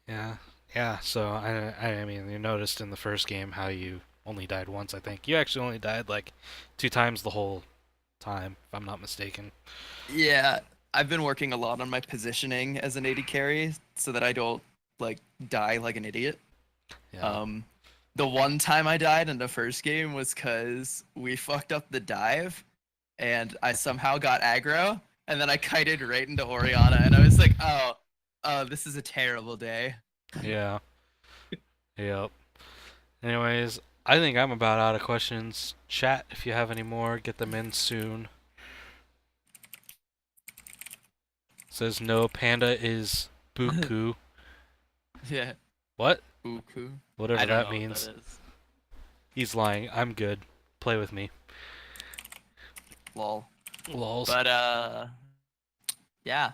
Yeah, yeah. So I mean, you noticed in the first game how you only died once. I think you actually only died like 2 times the whole time, if I'm not mistaken. Yeah, I've been working a lot on my positioning as an AD carry so that I don't like die like an idiot. Yeah. The one time I died in the first game was because we fucked up the dive, and I somehow got aggro, and then I kited right into Orianna, and I was like, oh, this is a terrible day. Yeah. Yep. Anyways, I think I'm about out of questions. Chat, if you have any more, get them in soon. Says no, Panda is Buku. Yeah. What? Buku. Whatever I don't that know means. what that is. He's lying. I'm good. Play with me. Lol. Lols. But yeah.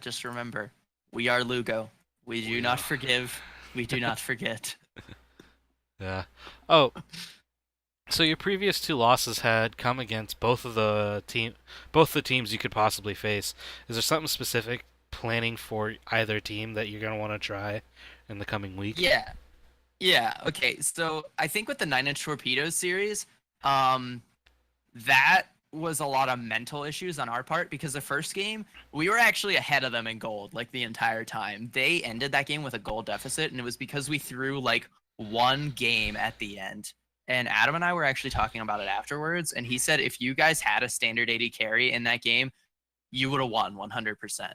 Just remember, we are Lugo. We do not forgive. We do not forget. Yeah. Oh. So your previous 2 losses had come against both the teams you could possibly face. Is there something specific planning for either team that you're gonna want to try in the coming week? Yeah. Yeah. Okay. So I think with the 9-inch torpedoes series, that was a lot of mental issues on our part because the first game we were actually ahead of them in gold like the entire time. They ended that game with a gold deficit, and it was because we threw like one game at the end. And Adam and I were actually talking about it afterwards, and he said if you guys had a standard AD carry in that game, you would have won 100%.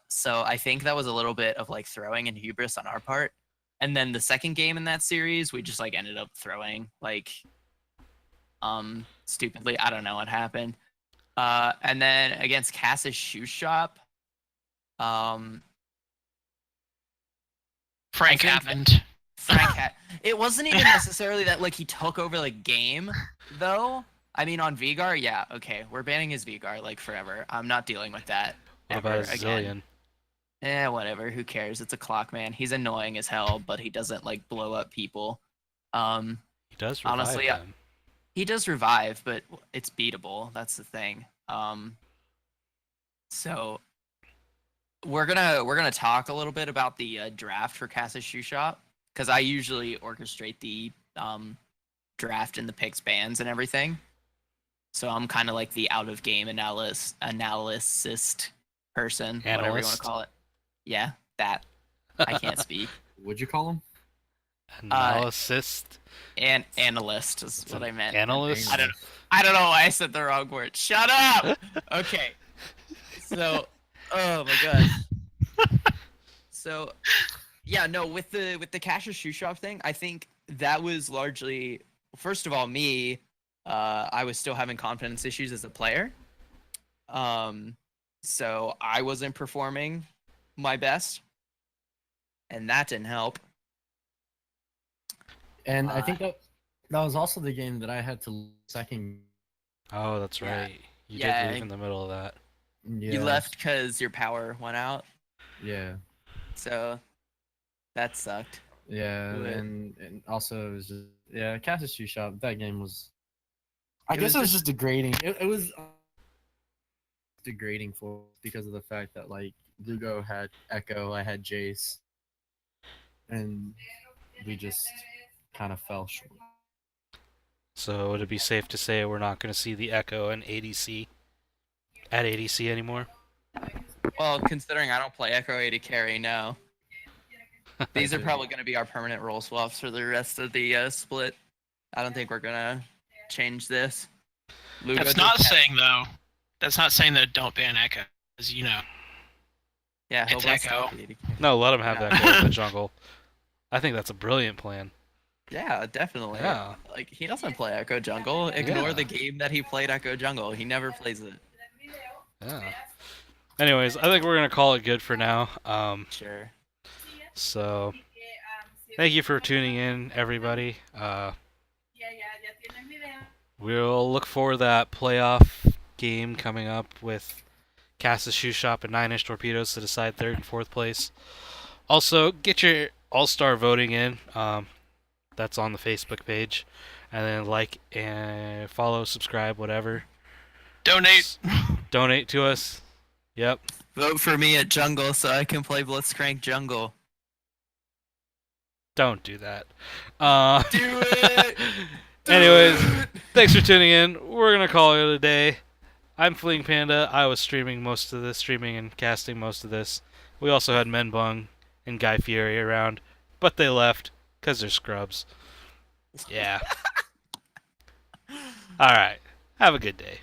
So I think that was a little bit of like throwing and hubris on our part. And then the second game in that series, we just like ended up throwing like stupidly. I don't know what happened. And then against Cass's shoe shop, Frank I think happened. it wasn't even necessarily that like he took over the game though. I mean on Vigar, yeah, okay, we're banning his Vigar like forever. I'm not dealing with that. What Ever about a again. Zillion? Whatever. Who cares? It's a clock man. He's annoying as hell, but he doesn't like blow up people. He does revive Honestly, them. he does revive, but it's beatable. That's the thing. So we're gonna talk a little bit about the draft for Cass's Shoe Shop because I usually orchestrate the draft and the picks bans and everything. So I'm kind of like the out of game analyst person, whatever you want Analyst? to call it. Yeah, that. I can't speak. What'd you call him? Analyst. And analyst is what I meant. Analyst? I don't know why I said the wrong word. Shut up. Okay. So, oh my god. So, yeah, no, with the Cash's Shoe Shop thing, I think that was largely, first of all, me. I was still having confidence issues as a player. So I wasn't performing my best, and that didn't help. And I think that was also the game that I had to second. Oh, that's Yeah. right. You Yeah. did leave in the middle of that. Yeah. You left because your power went out, Yeah. so that sucked. Yeah, But- and also it was just Cass's Shoe Shop. That game was. I It guess was it was just degrading. It was degrading for because of the fact that like Lugo had Echo, I had Jace, and we just kind of fell short. So would it be safe to say we're not going to see the Echo and ADC at ADC anymore? Well, considering I don't play Echo AD carry, no. These are probably going to be our permanent role swaps for the rest of the split. I don't think we're gonna change this. Lugo That's does not have- saying though. That's not saying that don't ban Echo, as you know. Yeah, he'll it's bust Echo. out the AD carry. No, let him have Yeah. that Echo in the jungle. I think that's a brilliant plan. Yeah, definitely. Yeah. Like he doesn't play Echo Jungle. Ignore Yeah. the game that he played Echo Jungle. He never plays it. Yeah. Anyways, I think we're gonna call it good for now. Sure. So thank you for tuning in, everybody. We'll look for that playoff game coming up with Cass's Shoe Shop and 9-inch Torpedoes to decide third and fourth place. Also, get your all-star voting in. That's on the Facebook page. And then like and follow, subscribe, whatever. Donate. Donate to us. Yep. Vote for me at Jungle so I can play Blitzcrank Jungle. Don't do that. Do it! Anyways, thanks for tuning in. We're gonna call it a day. I'm Fleeing Panda. I was streaming and casting most of this. We also had Menbung and Guy Fieri around, but they left because they're scrubs. Yeah. All right. Have a good day.